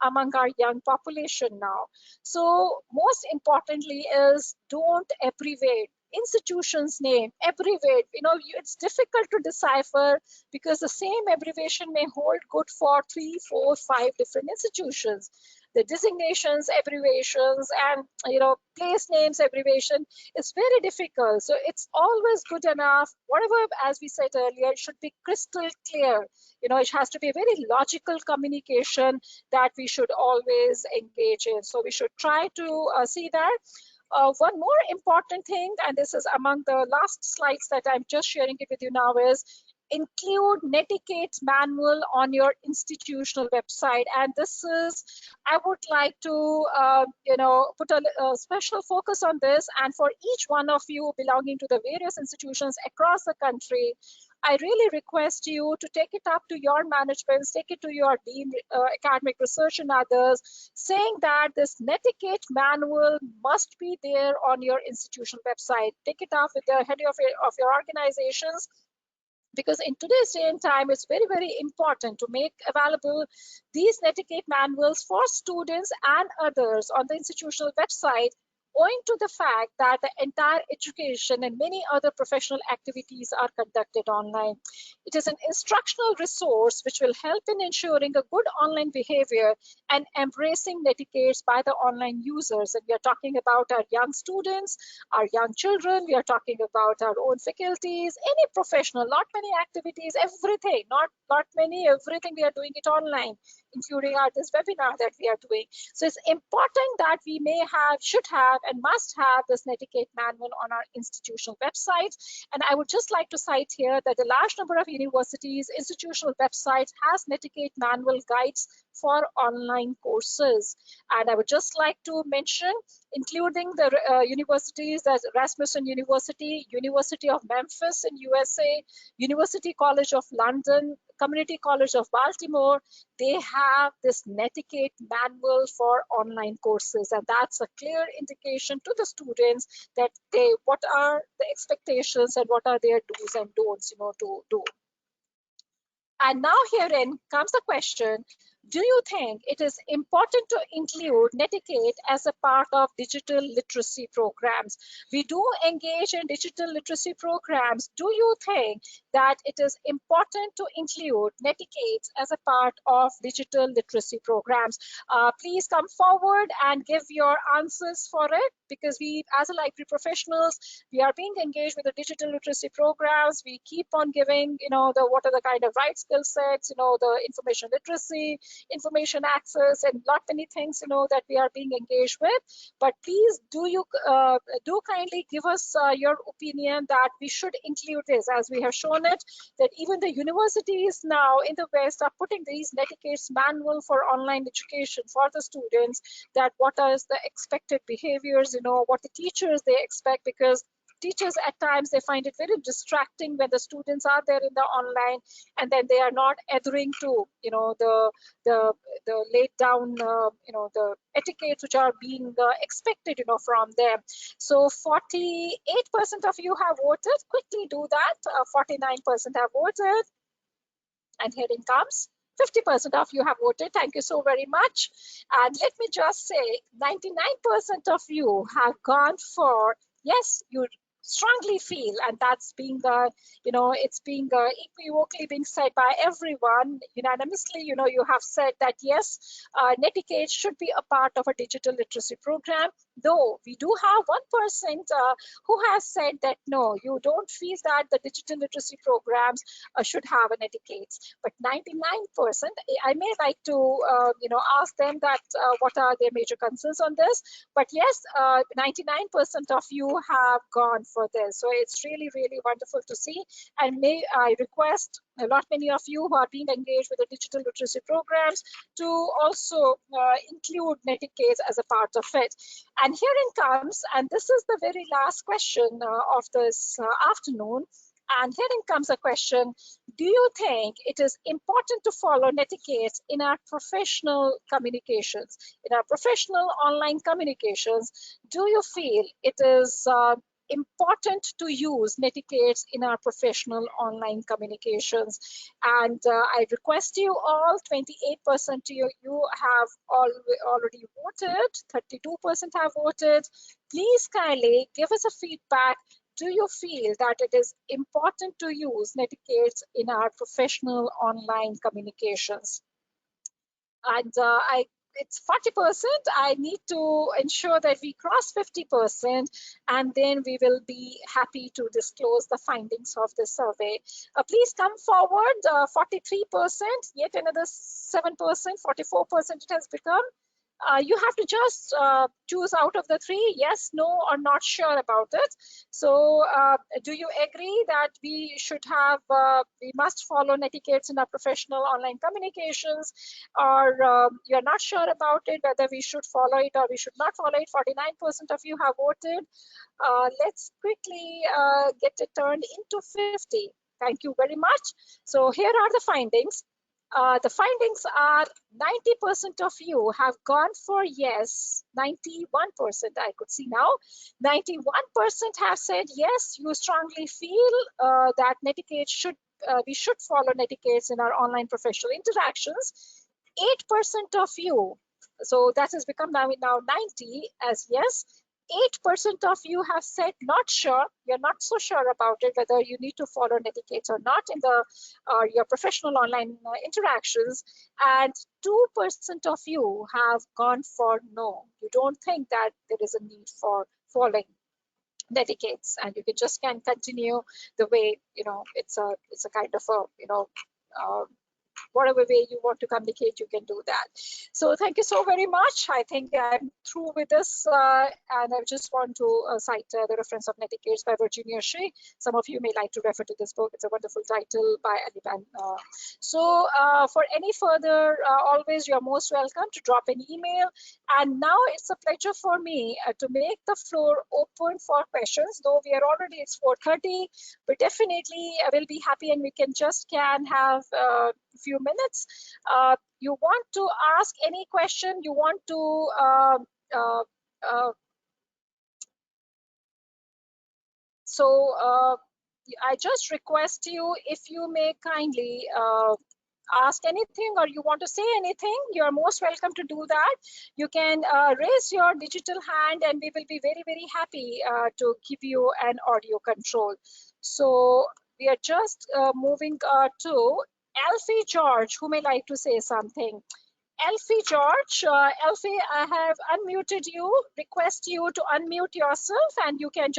[SPEAKER 1] among our young population now. So most importantly is, don't abbreviate institution's name. Abbreviate, it's difficult to decipher because the same abbreviation may hold good for 3, 4, 5 different institutions. The designations, abbreviations, and place names abbreviation is very difficult. So it's always good enough, whatever, as we said earlier, it should be crystal clear. It has to be a very logical communication that we should always engage in. So we should try to see that. One more important thing, and this is among the last slides that I'm just sharing it with you now, is include Netiquette manual on your institutional website. And this is, I would like to, put a special focus on this. And for each one of you belonging to the various institutions across the country, I really request you to take it up to your managements, take it to your dean, academic research and others, saying that this Netiquette manual must be there on your institutional website. Take it up with the head of your organizations, because in today's day and time, it's very, very important to make available these Netiquette manuals for students and others on the institutional website, owing to the fact that the entire education and many other professional activities are conducted online. It is an instructional resource which will help in ensuring a good online behavior and embracing netiquette by the online users. And we are talking about our young students, our young children, we are talking about our own faculties, any professional, not many activities, everything, not many, everything we are doing it online, including this webinar that we are doing. So it's important that we may have, should have, and must have this netiquette manual on our institutional website. And I would just like to cite here that a large number of universities, institutional websites has netiquette manual guides for online courses. And I would just like to mention, including the universities as Rasmussen University, University of Memphis in USA, University College of London, Community College of Baltimore, they have this netiquette manual for online courses, and that's a clear indication to the students that what are the expectations and what are their do's and don'ts, to do. And now herein comes the question, do you think it is important to include netiquette as a part of digital literacy programs? We do engage in digital literacy programs. Do you think that it is important to include netiquette as a part of digital literacy programs? Please come forward and give your answers for it, because we, as a library professionals, we are being engaged with the digital literacy programs. We keep on giving, what are the kind of right skill sets, the information literacy, information access, and lot many things, that we are being engaged with. But please do kindly give us your opinion that we should include this, as we have shown it, that even the universities now in the West are putting these netiquette manual for online education for the students, that what is the expected behaviors, what the teachers they expect, because teachers at times they find it very distracting when the students are there in the online, and then they are not adhering to the laid down the etiquettes which are being expected from them. So 48% of you have voted. Quickly do that. 49% have voted, and here it comes. 50% of you have voted. Thank you so very much. And let me just say, 99% of you have gone for yes, you strongly feel, and that's being it's being equivocally being said by everyone unanimously. You have said that yes, netiquette should be a part of a digital literacy program, though we do have 1% who has said that no, you don't feel that the digital literacy programs should have an etiquette. But 99%, I may like to ask them that what are their major concerns on this. But yes, 99% of you have gone for this. So it's really, really wonderful to see. And may I request a lot many of you who are being engaged with the digital literacy programs to also include netiquette as a part of it. And here it comes, and this is the very last question of this afternoon. And here comes a question. Do you think it is important to follow netiquette in our professional communications, in our professional online communications? Do you feel it is important to use netiquette in our professional online communications? And I request you all, 28% you have already voted, 32% have voted. Please kindly give us a feedback. Do you feel that it is important to use netiquette in our professional online communications? And it's 40%. I need to ensure that we cross 50%, and then we will be happy to disclose the findings of the survey. Please come forward. 43%, yet another 7%, 44% it has become. You have to just choose out of the three, yes, no, or not sure about it. So do you agree that we should have, we must follow netiquettes in our professional online communications, or you're not sure about it, whether we should follow it or we should not follow it? 49% of you have voted. Let's quickly get it turned into 50. Thank you very much. So here are the findings. The findings are 90% of you have gone for yes, 91% I could see now. 91% have said yes, you strongly feel that netiquette should, we should follow netiquettes in our online professional interactions. 8% of you, so that has become now 90 as yes. 8% of you have said not sure. You're not so sure about it, whether you need to follow Netiquette or not in the your professional online interactions. And 2% of you have gone for no. You don't think that there is a need for following Netiquettes, and you can continue the way, it's a kind of a, uh, whatever way you want to communicate, you can do that. So thank you so very much. I think I'm through with this, and I just want to cite the reference of Netiquette by Virginia Shea. Some of you may like to refer to this book. It's a wonderful title by Aliban. So for any further, always you're most welcome to drop an email. And now it's a pleasure for me to make the floor open for questions, though we are already, it's 4:30, but definitely I will be happy, and we can have few minutes. You want to ask any question, you want to I just request you, if you may kindly ask anything, or you want to say anything, you're most welcome to do that. You can raise your digital hand, and we will be very, very happy to give you an audio control. So we are just moving to Elfie George, who may like to say something. Elfie George, Elfie, I have unmuted you, request you to unmute yourself, and you can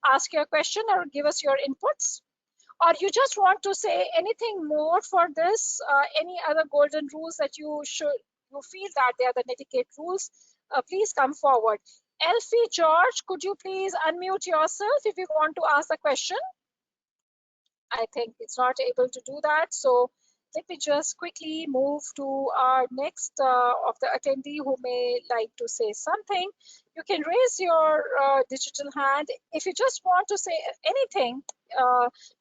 [SPEAKER 1] ask your question or give us your inputs. Or you just want to say anything more for this, any other golden rules that you feel that they are the Netiquette rules, please come forward. Elfie George, could you please unmute yourself if you want to ask a question? I think it's not able to do that. So let me just quickly move to our next of the attendee who may like to say something. You can raise your digital hand. If you just want to say anything,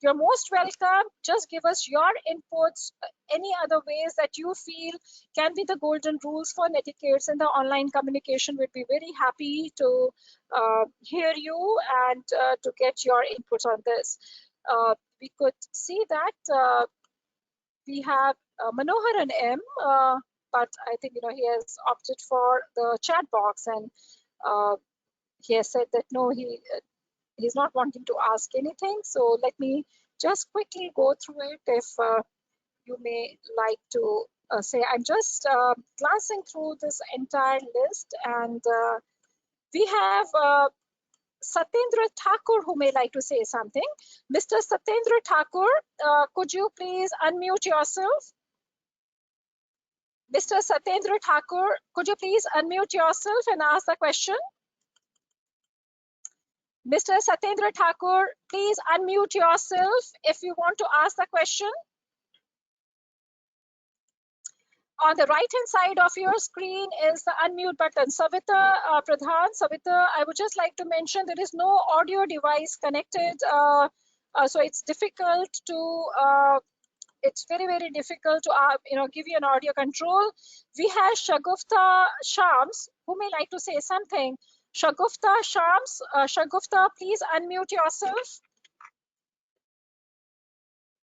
[SPEAKER 1] you're most welcome. Just give us your inputs, any other ways that you feel can be the golden rules for Netiquette in the online communication. We'd be very happy to hear you and to get your inputs on this. We could see that we have Manoharan M, but I think he has opted for the chat box, and he has said that no, he's not wanting to ask anything. So let me just quickly go through it. If you may like to say, I'm just glancing through this entire list, and we have Satyendra Thakur, who may like to say something. Mr. Satyendra Thakur, could you please unmute yourself? Mr. Satyendra Thakur, could you please unmute yourself and ask the question? Mr. Satyendra Thakur, please unmute yourself if you want to ask the question. On the right-hand side of your screen is the unmute button. Savita Pradhan, Savita, I would just like to mention there is no audio device connected, so it's difficult to, it's very, very difficult to, give you an audio control. We have Shagufta Shams, who may like to say something. Shagufta Shams, Shagufta, please unmute yourself.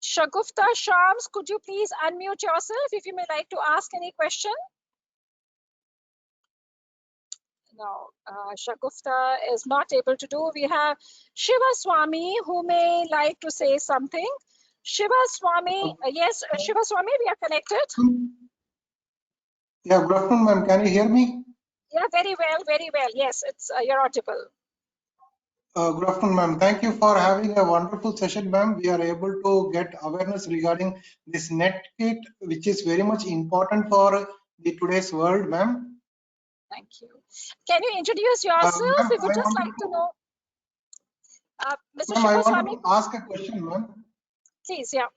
[SPEAKER 1] Shagufta Shams, could you please unmute yourself if you may like to ask any question? No, Shagufta is not able to do. We have Shiva Swami, who may like to say something. Shiva Swami, yes, Shiva Swami, we are connected.
[SPEAKER 2] Yeah, good afternoon, ma'am. Can you hear me?
[SPEAKER 1] Yeah, very well, very well. Yes, it's you're audible.
[SPEAKER 2] Good afternoon, ma'am. Thank you for having a wonderful session, ma'am. We are able to get awareness regarding this Netiquette, which is very much important for the today's world, ma'am.
[SPEAKER 1] Thank you. Can you introduce yourself? If you just like to know. Mr.
[SPEAKER 2] Ma'am, I
[SPEAKER 1] Shiva
[SPEAKER 2] want to ask a question, ma'am.
[SPEAKER 1] Please, yeah.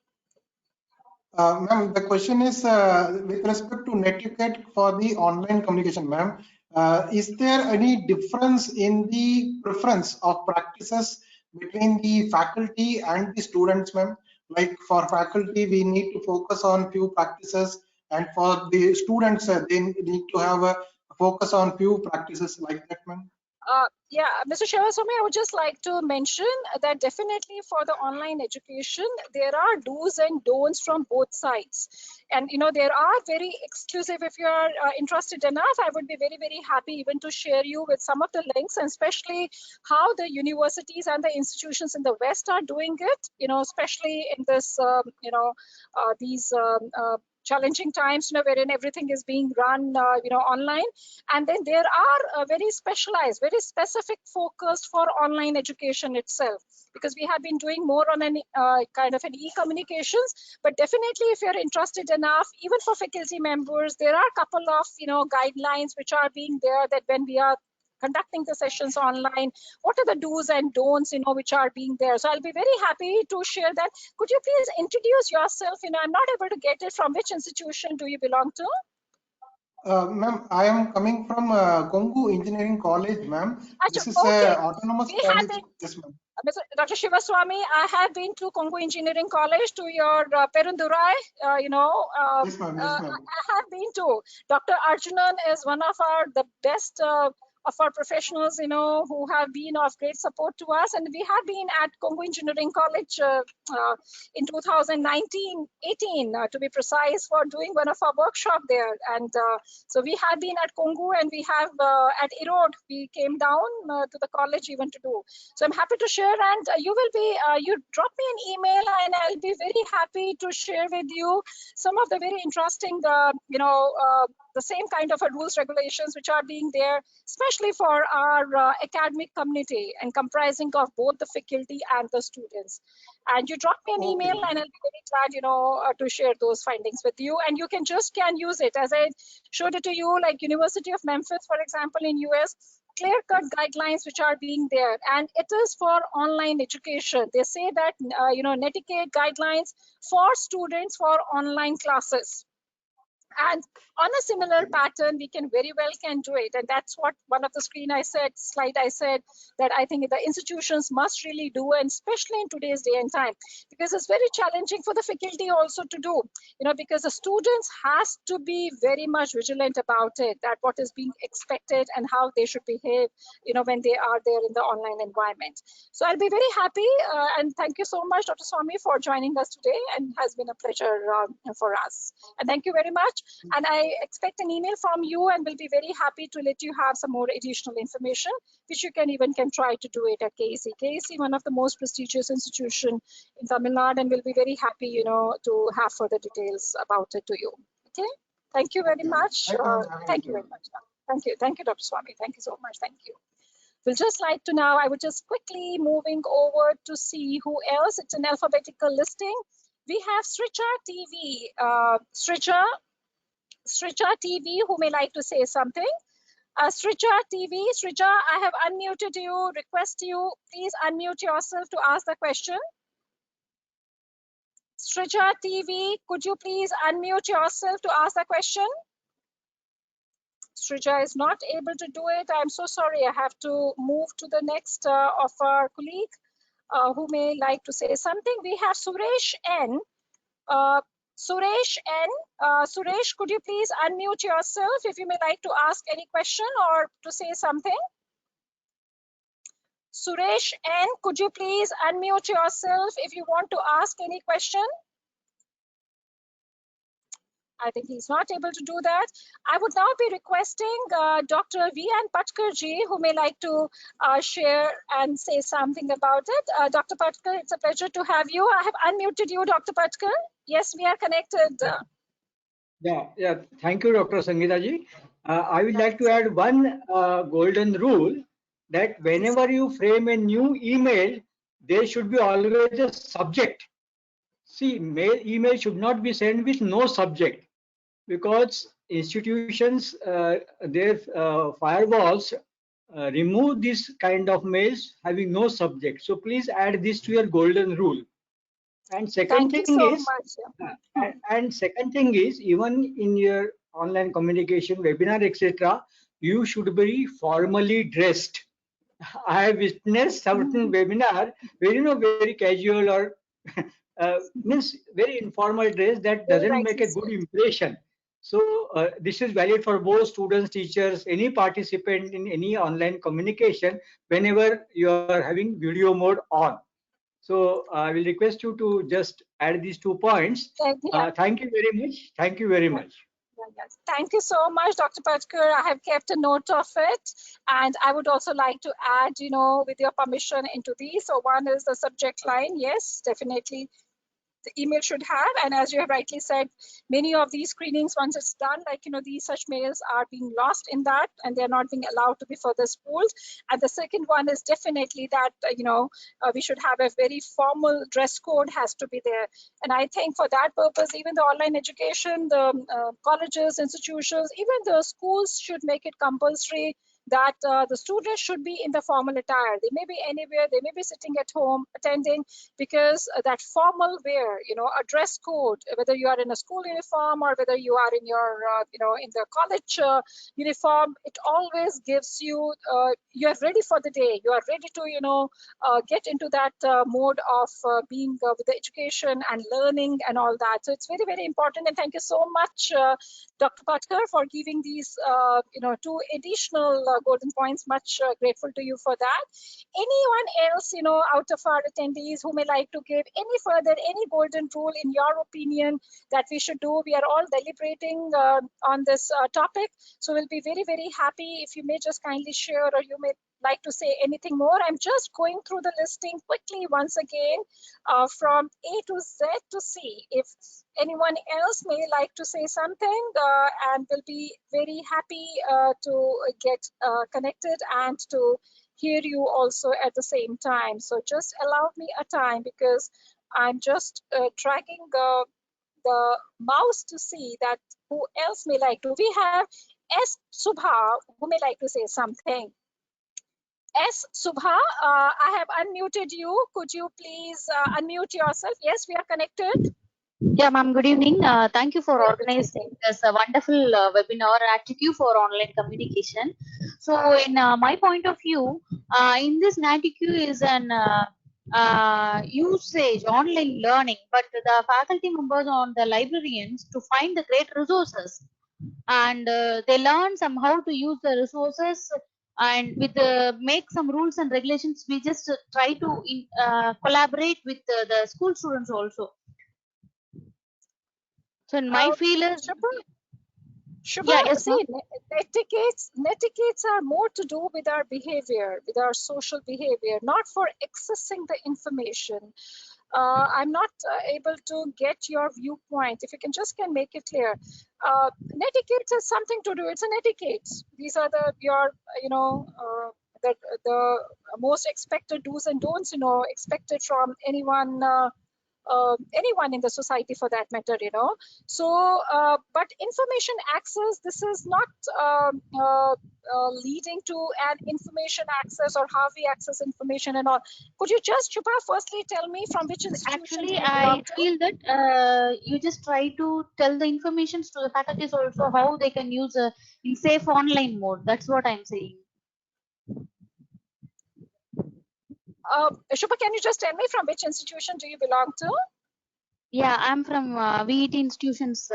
[SPEAKER 2] Ma'am, the question is with respect to Netiquette for the online communication, ma'am. Is there any difference in the preference of practices between the faculty and the students, ma'am? Like for faculty, we need to focus on few practices, and for the students, they need to have a focus on few practices like that, ma'am.
[SPEAKER 1] Yeah, Mr. Shivaswamy, I would just like to mention that definitely for the online education, there are do's and don'ts from both sides. And, there are very exclusive, if you are interested enough, I would be very, very happy even to share you with some of the links, and especially how the universities and the institutions in the West are doing it, especially in this, these challenging times, wherein everything is being run, online. And then there are very specialized, very specific focused for online education itself, because we have been doing more on an kind of an e-communications. But definitely, if you're interested enough, even for faculty members, there are a couple of guidelines which are being there, that when we are conducting the sessions online, what are the do's and don'ts, which are being there. So I'll be very happy to share that. Could you please introduce yourself? I'm not able to get it. From which institution do you belong to?
[SPEAKER 2] Ma'am, I am coming from Kongu Engineering College, ma'am. This is
[SPEAKER 1] Okay,
[SPEAKER 2] a autonomous
[SPEAKER 1] we have
[SPEAKER 2] college.
[SPEAKER 1] been,
[SPEAKER 2] Yes, ma'am.
[SPEAKER 1] Dr. Shivaswamy, I have been to Kongu Engineering College, to your Perundurai,
[SPEAKER 2] Yes, ma'am. Yes, ma'am.
[SPEAKER 1] I have been to. Dr. Arjunan is one of the best of our professionals, who have been of great support to us. And we have been at Kongu Engineering College in 2019-18, to be precise, for doing one of our workshop there. And so we have been at Kongu, and we have at Erode, we came down to the college even to do. So I'm happy to share, and you will be, you drop me an email, and I'll be very happy to share with you some of the very interesting, the same kind of rules, regulations which are being there, especially for our academic community, and comprising of both the faculty and the students. And you drop me an
[SPEAKER 2] Okay,
[SPEAKER 1] email, and I'll be very glad, to share those findings with you. And you can use it, as I showed it to you, like University of Memphis, for example, in US, clear-cut guidelines which are being there, and it is for online education. They say that Netiquette guidelines for students for online classes. And on a similar pattern, we can very well can do it. And that's what one of the slide I said, that I think the institutions must really do, and especially in today's day and time, because it's very challenging for the faculty also to do, because the students has to be very much vigilant about it, that what is being expected and how they should behave, when they are there in the online environment. So I'll be very happy, and thank you so much, Dr. Swami, for joining us today, and has been a pleasure for us. And thank you very much. And I expect an email from you, and will be very happy to let you have some more additional information, which you can try to do it at KEC. KEC, one of the most prestigious institution in Tamil Nadu, and will be very happy, to have further details about it to you. Okay. Thank you very
[SPEAKER 2] okay, ma'am.
[SPEAKER 1] much.
[SPEAKER 2] Right, ma'am. Have a
[SPEAKER 1] Thank
[SPEAKER 2] nice
[SPEAKER 1] you
[SPEAKER 2] day.
[SPEAKER 1] very much. Thank you. Thank you, Dr. Swami. Thank you so much. Thank you. We'll just like to now, I would just quickly moving over to see who else. It's an alphabetical listing. We have Sricha TV. Sricha TV, who may like to say something. Sricha TV, Sricha, I have unmuted you, request you, please unmute yourself to ask the question. Sricha TV, could you please unmute yourself to ask the question? Srija is not able to do it. I'm so sorry. I have to move to the next of our colleague who may like to say something. We have Suresh N. Suresh N. Suresh, could you please unmute yourself if you may like to ask any question or to say something? Suresh N. Could you please unmute yourself if you want to ask any question? I think he's not able to do that. I would now be requesting Dr. V.N. Patkarji, who may like to share and say something about it. Dr. Patkar, it's a pleasure to have you. I have unmuted you, Dr. Patkar. Yes, we are connected.
[SPEAKER 3] Yeah. Thank you, Dr. Sangeeta ji. I would like to add one golden rule, that whenever you frame a new email, there should be always a subject. See, email should not be sent with no subject, because institutions, their firewalls remove this kind of mails having no subject. So please add this to your golden rule. And second
[SPEAKER 1] Thank you
[SPEAKER 3] thing
[SPEAKER 1] so
[SPEAKER 3] is,
[SPEAKER 1] much.
[SPEAKER 3] second thing is, even in your online communication, webinar, etc., you should be formally dressed. I have witnessed certain webinar where, very casual or means very informal dress, that doesn't
[SPEAKER 1] Very
[SPEAKER 3] make
[SPEAKER 1] rightly
[SPEAKER 3] a good
[SPEAKER 1] said.
[SPEAKER 3] impression. So this is valid for both students, teachers, any participant in any online communication whenever you are having video mode on. So I will request you to just add these 2 points.
[SPEAKER 1] Yeah.
[SPEAKER 3] Thank you very much. Thank you very much.
[SPEAKER 1] Yes. Thank you so much, Dr. Patkar. I have kept a note of it. And I would also like to add, with your permission into these. So one is the subject line. Yes, definitely. The email should have, and as you have rightly said, many of these screenings, once it's done, these such mails are being lost in that, and they're not being allowed to be further spooled. And the second one is definitely that we should have a very formal dress code has to be there. And I think for that purpose, even the online education, the colleges, institutions, even the schools should make it compulsory that the students should be in the formal attire. They may be anywhere, they may be sitting at home attending, because that formal wear, a dress code, whether you are in a school uniform or whether you are in your, in the college uniform, it always gives you, you are ready for the day. You are ready to, get into that mode of being with the education and learning and all that. So it's very, very important. And thank you so much, Dr. Patkar, for giving these, 2 additional golden points. Much grateful to you for that. Anyone else, out of our attendees who may like to give any golden rule in your opinion that we should do? We are all deliberating on this topic. So we'll be very, very happy if you may just kindly share, or you may like to say anything more. I'm just going through the listing quickly once again from A to Z to see if anyone else may like to say something, and will be very happy to get connected and to hear you also at the same time. So just allow me a time, because I'm just dragging the mouse to see that who else may like to. We have S. Subha, who may like to say something. S. Subha, I have unmuted you. Could you please unmute yourself? Yes, we are connected.
[SPEAKER 4] Yeah, ma'am, good evening. Thank you for organizing this wonderful webinar at TQ for online communication. So, in my point of view, in this NATQ is an usage, online learning, but the faculty members or the librarians to find the great resources, and they learn somehow to use the resources, and with make some rules and regulations. We just try to collaborate with the school students also. So in my feel is,
[SPEAKER 1] Shubha,
[SPEAKER 4] yeah, yes,
[SPEAKER 1] see, netiquettes are more to do with our behavior, with our social behavior, not for accessing the information. I'm not able to get your viewpoint. If you can make it clear. Netiquette has something to do. It's an etiquette. These are the most expected do's and don'ts, expected from anyone. Anyone in the society for that matter, So, but information access, this is not leading to an information access or how we access information and all. Could you just, Shubha, firstly tell me from which institution?
[SPEAKER 4] Actually, I feel that you just try to tell the information to the faculties also how they can use in safe online mode. That's what I'm saying.
[SPEAKER 1] Shubha, can you just tell me from which institution do you belong to?
[SPEAKER 4] Yeah, I'm from VET institutions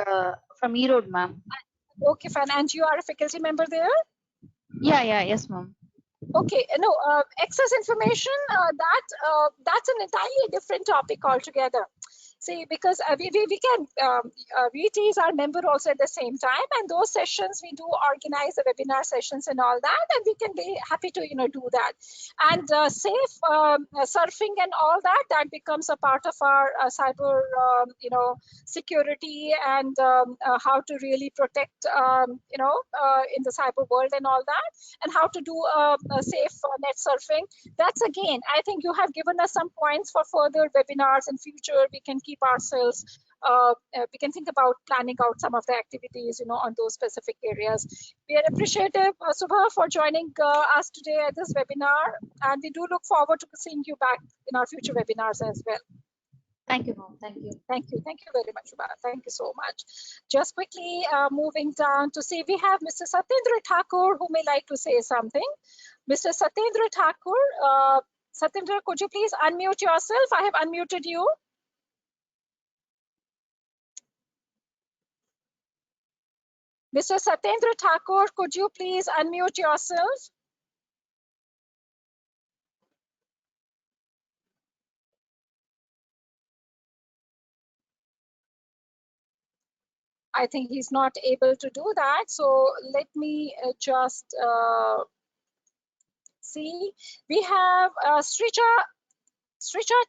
[SPEAKER 4] from Erode, ma'am.
[SPEAKER 1] Okay, fine. And you are a faculty member there?
[SPEAKER 4] Yeah, yes, ma'am.
[SPEAKER 1] Okay, no, access information, that's an entirely different topic altogether. See, because we can, VT is our member also at the same time, and those sessions we do organize the webinar sessions and all that, and we can be happy to do that. And safe surfing and all that, that becomes a part of our cyber security, and how to really protect in the cyber world and all that, and how to do a safe net surfing. That's again, I think you have given us some points for further webinars in future. We can keep ourselves, we can think about planning out some of the activities, on those specific areas. We are appreciative, Subha, for joining us today at this webinar, and we do look forward to seeing you back in our future webinars as well.
[SPEAKER 4] Thank you, ma'am. Thank you.
[SPEAKER 1] Thank you. Thank you very much, Subha. Thank you so much. Just quickly moving down to see, we have Mr. Satyendra Thakur who may like to say something. Mr. Satyendra Thakur, Satyendra, could you please unmute yourself? I have unmuted you. Mr. Satyendra Thakur, could you please unmute yourself? I think he's not able to do that. So let me just see. We have Srija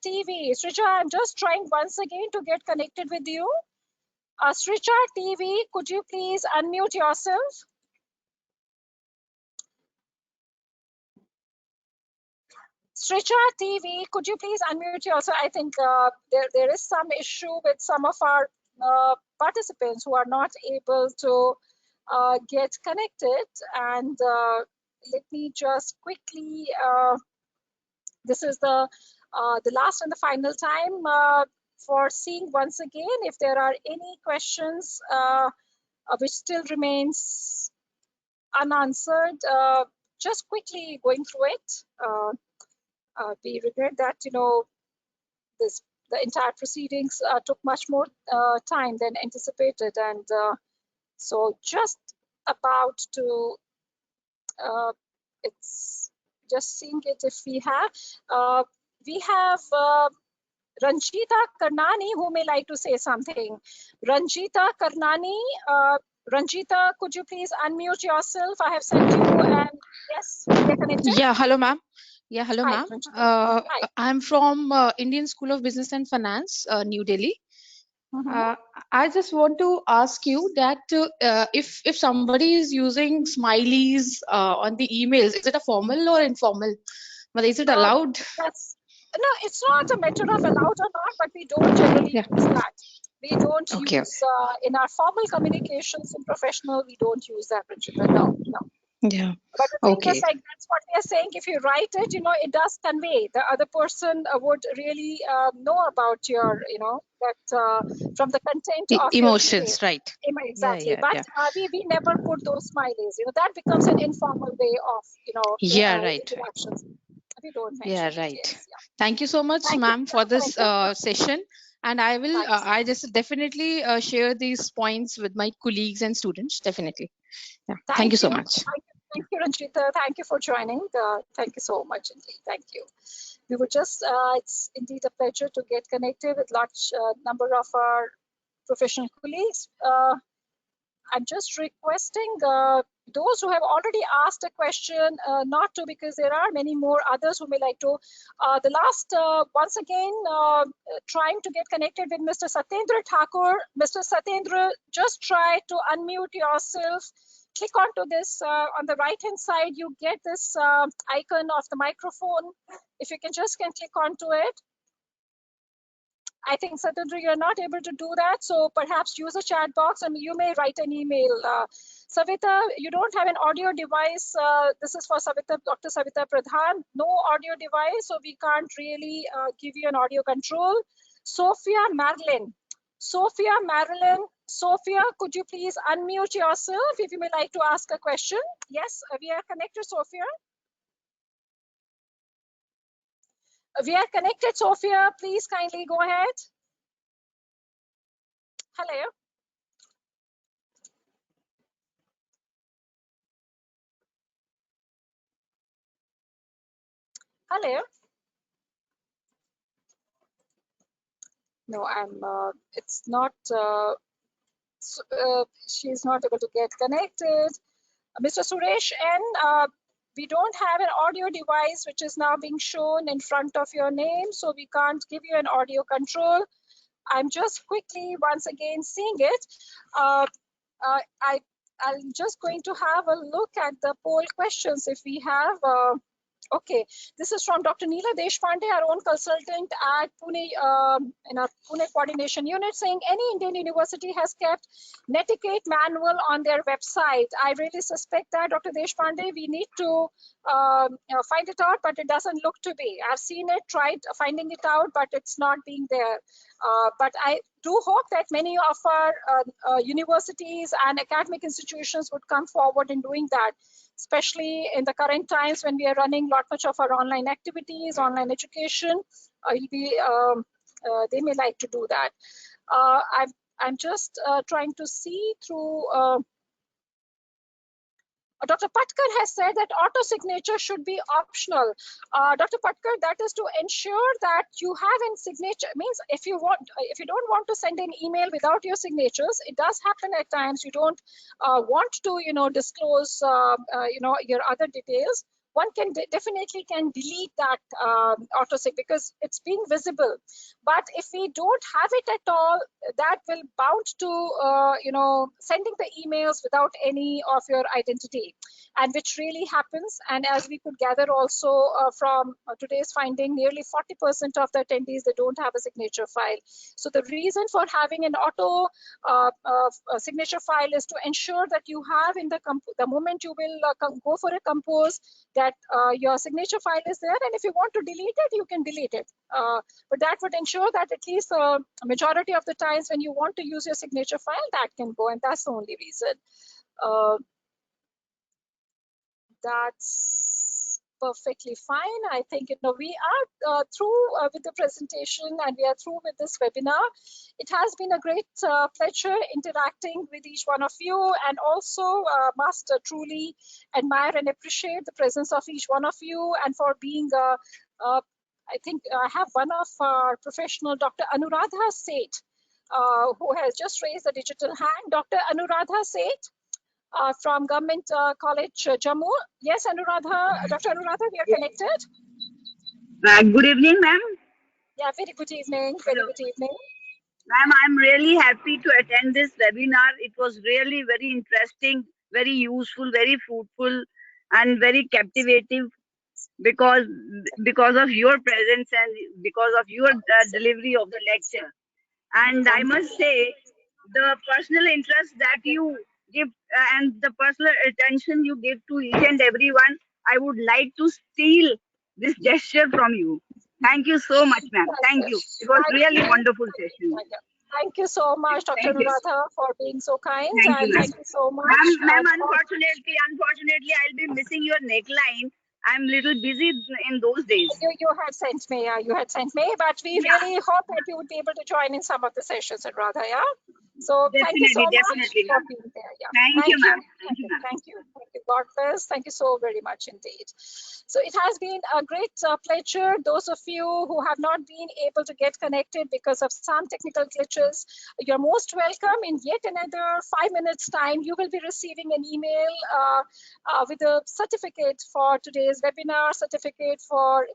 [SPEAKER 1] TV. Srija, I'm just trying once again to get connected with you. Srija TV, could you please unmute yourself? Srija TV, could you please unmute yourself? I think there is some issue with some of our participants who are not able to get connected. And let me just quickly, this is the last and the final time for seeing once again if there are any questions which still remains unanswered. Just quickly going through it. We regret that, you know, the entire proceedings took much more time than anticipated, and so just about to it's just seeing it if we have Ranjita Karnani who may like to say something. Ranjita Karnani, Ranjita, could you please unmute yourself? I have sent you, and yes, we're connected.
[SPEAKER 5] Yeah, hello, ma'am. Yeah, hello,
[SPEAKER 1] Hi,
[SPEAKER 5] ma'am.
[SPEAKER 1] Ranjita. Hi.
[SPEAKER 5] I'm from Indian School of Business and Finance, New Delhi. I just want to ask you that if somebody is using smileys on the emails, is it a formal or informal? But is it allowed?
[SPEAKER 1] That's no, it's not a matter of allowed or not, but we don't generally
[SPEAKER 5] Yeah.
[SPEAKER 1] use that. We don't
[SPEAKER 5] Okay.
[SPEAKER 1] use in our formal communications in professional. We don't use that, Ranjita. No, no.
[SPEAKER 5] Yeah.
[SPEAKER 1] But the thing
[SPEAKER 5] Okay.
[SPEAKER 1] is, like, that's what we are saying. If you write it, you know, it does convey. The other person would really know about your, you know, that from the content
[SPEAKER 5] The
[SPEAKER 1] of your
[SPEAKER 5] emotions,
[SPEAKER 1] email.
[SPEAKER 5] right?
[SPEAKER 1] Exactly.
[SPEAKER 5] Yeah,
[SPEAKER 1] But
[SPEAKER 5] yeah.
[SPEAKER 1] we never put those smileys. You know, that becomes an informal way of, you know,
[SPEAKER 5] Yeah, right.
[SPEAKER 1] interactions. We don't
[SPEAKER 5] Yeah,
[SPEAKER 1] mention it.
[SPEAKER 5] right.
[SPEAKER 1] Yes. Yeah.
[SPEAKER 5] Thank you so much,
[SPEAKER 1] Thank you.
[SPEAKER 5] ma'am, for this
[SPEAKER 1] Thank
[SPEAKER 5] session. And I will,
[SPEAKER 1] you.
[SPEAKER 5] I just definitely share these points with my colleagues and students, definitely. Yeah. Thank you so much.
[SPEAKER 1] Thank you, Ranjita. Thank you for joining. Thank you so much indeed. Thank you. We were just, it's indeed a pleasure to get connected with large number of our professional colleagues. I'm just requesting those who have already asked a question not to, because there are many more others who may like to. The last, once again, trying to get connected with Mr. Satyendra Thakur. Mr. Satyendra, just try to unmute yourself. Click onto this on the right hand side. You get this icon of the microphone. If you can just click onto it. I think, Satyendra, you're not able to do that. So perhaps use a chat box and you may write an email. Savita, you don't have an audio device. This is for Savita, Dr. Savita Pradhan. No audio device, so we can't really give you an audio control. Sophia Marilyn. Sophia, could you please unmute yourself if you may like to ask a question? Yes, we are connected, Sophia. We are connected, Sophia. Please kindly go ahead. Hello. Hello. No, it's not, she's not able to get connected. Mr. Suresh N, we don't have an audio device which is now being shown in front of your name, so we can't give you an audio control. I'm just quickly once again seeing it. I'm just going to have a look at the poll questions if we have. Okay, this is from Dr. Neela Deshpande, our own consultant at Pune, in our Pune coordination unit, saying any Indian university has kept Netiquette manual on their website. I really suspect that, Dr. Deshpande, we need to find it out, but it doesn't look to be. I've seen it, tried finding it out, but it's not being there. But I do hope that many of our universities and academic institutions would come forward in doing that, especially in the current times when we are running much of our online activities, online education. They may like to do that. I'm just trying to see through Dr. Patkar has said that auto signature should be optional. Dr. Patkar, that is to ensure that you have in signature, means if you don't want to send an email without your signatures, it does happen at times. You don't want to, disclose, your other details. One can definitely can delete that autosig because it's being visible. But if we don't have it at all, that will bound to sending the emails without any of your identity, and which really happens. And as we could gather also from today's finding, nearly 40% of the attendees, they don't have a signature file. So the reason for having an auto signature file is to ensure that you have in the moment you will go for a compose, that your signature file is there, and if you want to delete it, you can delete it. But that would ensure that at least a majority of the times when you want to use your signature file, that can go, and that's the only reason. That's perfectly fine. I think we are through with the presentation, and we are through with this webinar. It has been a great pleasure interacting with each one of you, and also must truly admire and appreciate the presence of each one of you, and for being I think I have one of our professional, Dr. Anuradha Seth, who has just raised the digital hand. Dr. Anuradha Seth from Government College, Jammu. Yes, Anuradha, Dr. Anuradha, we are connected.
[SPEAKER 6] Good evening, ma'am.
[SPEAKER 1] Yeah, very good evening. Very good evening.
[SPEAKER 6] Ma'am, I'm really happy to attend this webinar. It was really very interesting, very useful, very fruitful, and very captivating because of your presence and because of your delivery of the lecture. And I must say, the personal interest that you give and the personal attention you give to each and everyone, I would like to steal this gesture from you. Thank you so much, ma'am. Thank you. It was really wonderful session.
[SPEAKER 1] Thank you so much, Dr. Anuradha, for being so kind.
[SPEAKER 6] Thank you,
[SPEAKER 1] thank you so much.
[SPEAKER 6] Ma'am, unfortunately, I'll be missing your neckline. I'm little busy in those days.
[SPEAKER 1] You had sent me, but we really hope that you would be able to join in some of the sessions, Anuradha, yeah? So thank you so much for being there. Yeah.
[SPEAKER 6] Thank you, ma'am.
[SPEAKER 1] Thank you. God bless. Thank you so very much indeed. So it has been a great pleasure. Those of you who have not been able to get connected because of some technical glitches, you're most welcome. In yet another 5 minutes time, you will be receiving an email with a certificate for today's webinar,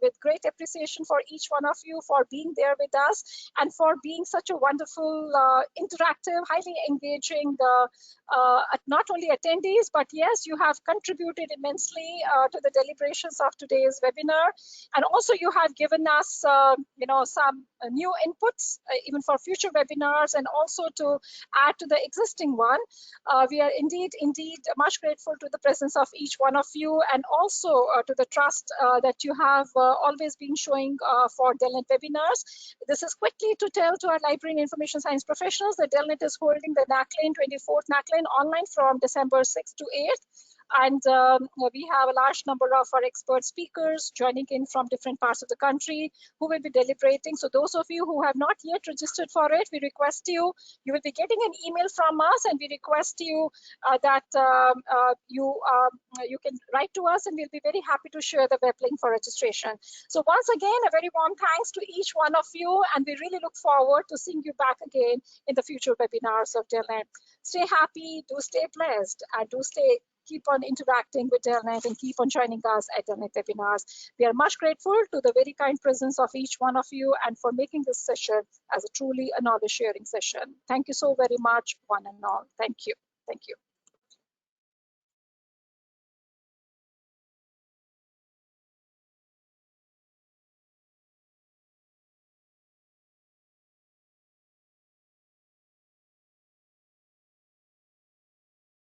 [SPEAKER 1] with great appreciation for each one of you for being there with us and for being such a wonderful, interactive, highly engaging, not only attendees, but yes, you have contributed immensely to the deliberations of today's webinar. And also you have given us, some new inputs, even for future webinars, and also to add to the existing one. We are indeed much grateful to the presence of each one of you, and also to the trust that you have always been showing for DELNET webinars. This is quickly to tell to our library and information science professionals that DELNET is holding the NACLANE 24th NACLANE online from December 6th to 8th. And we have a large number of our expert speakers joining in from different parts of the country who will be deliberating. So those of you who have not yet registered for it, we request you will be getting an email from us, and we request you that you can write to us, and we'll be very happy to share the web link for registration. So once again, a very warm thanks to each one of you, and we really look forward to seeing you back again in the future webinars of DELNET. Stay happy, do stay blessed, and keep on interacting with DELNET and keep on joining us at DELNET webinars. We are much grateful to the very kind presence of each one of you and for making this session as a truly a knowledge sharing session. Thank you so very much, one and all. Thank you. Thank you.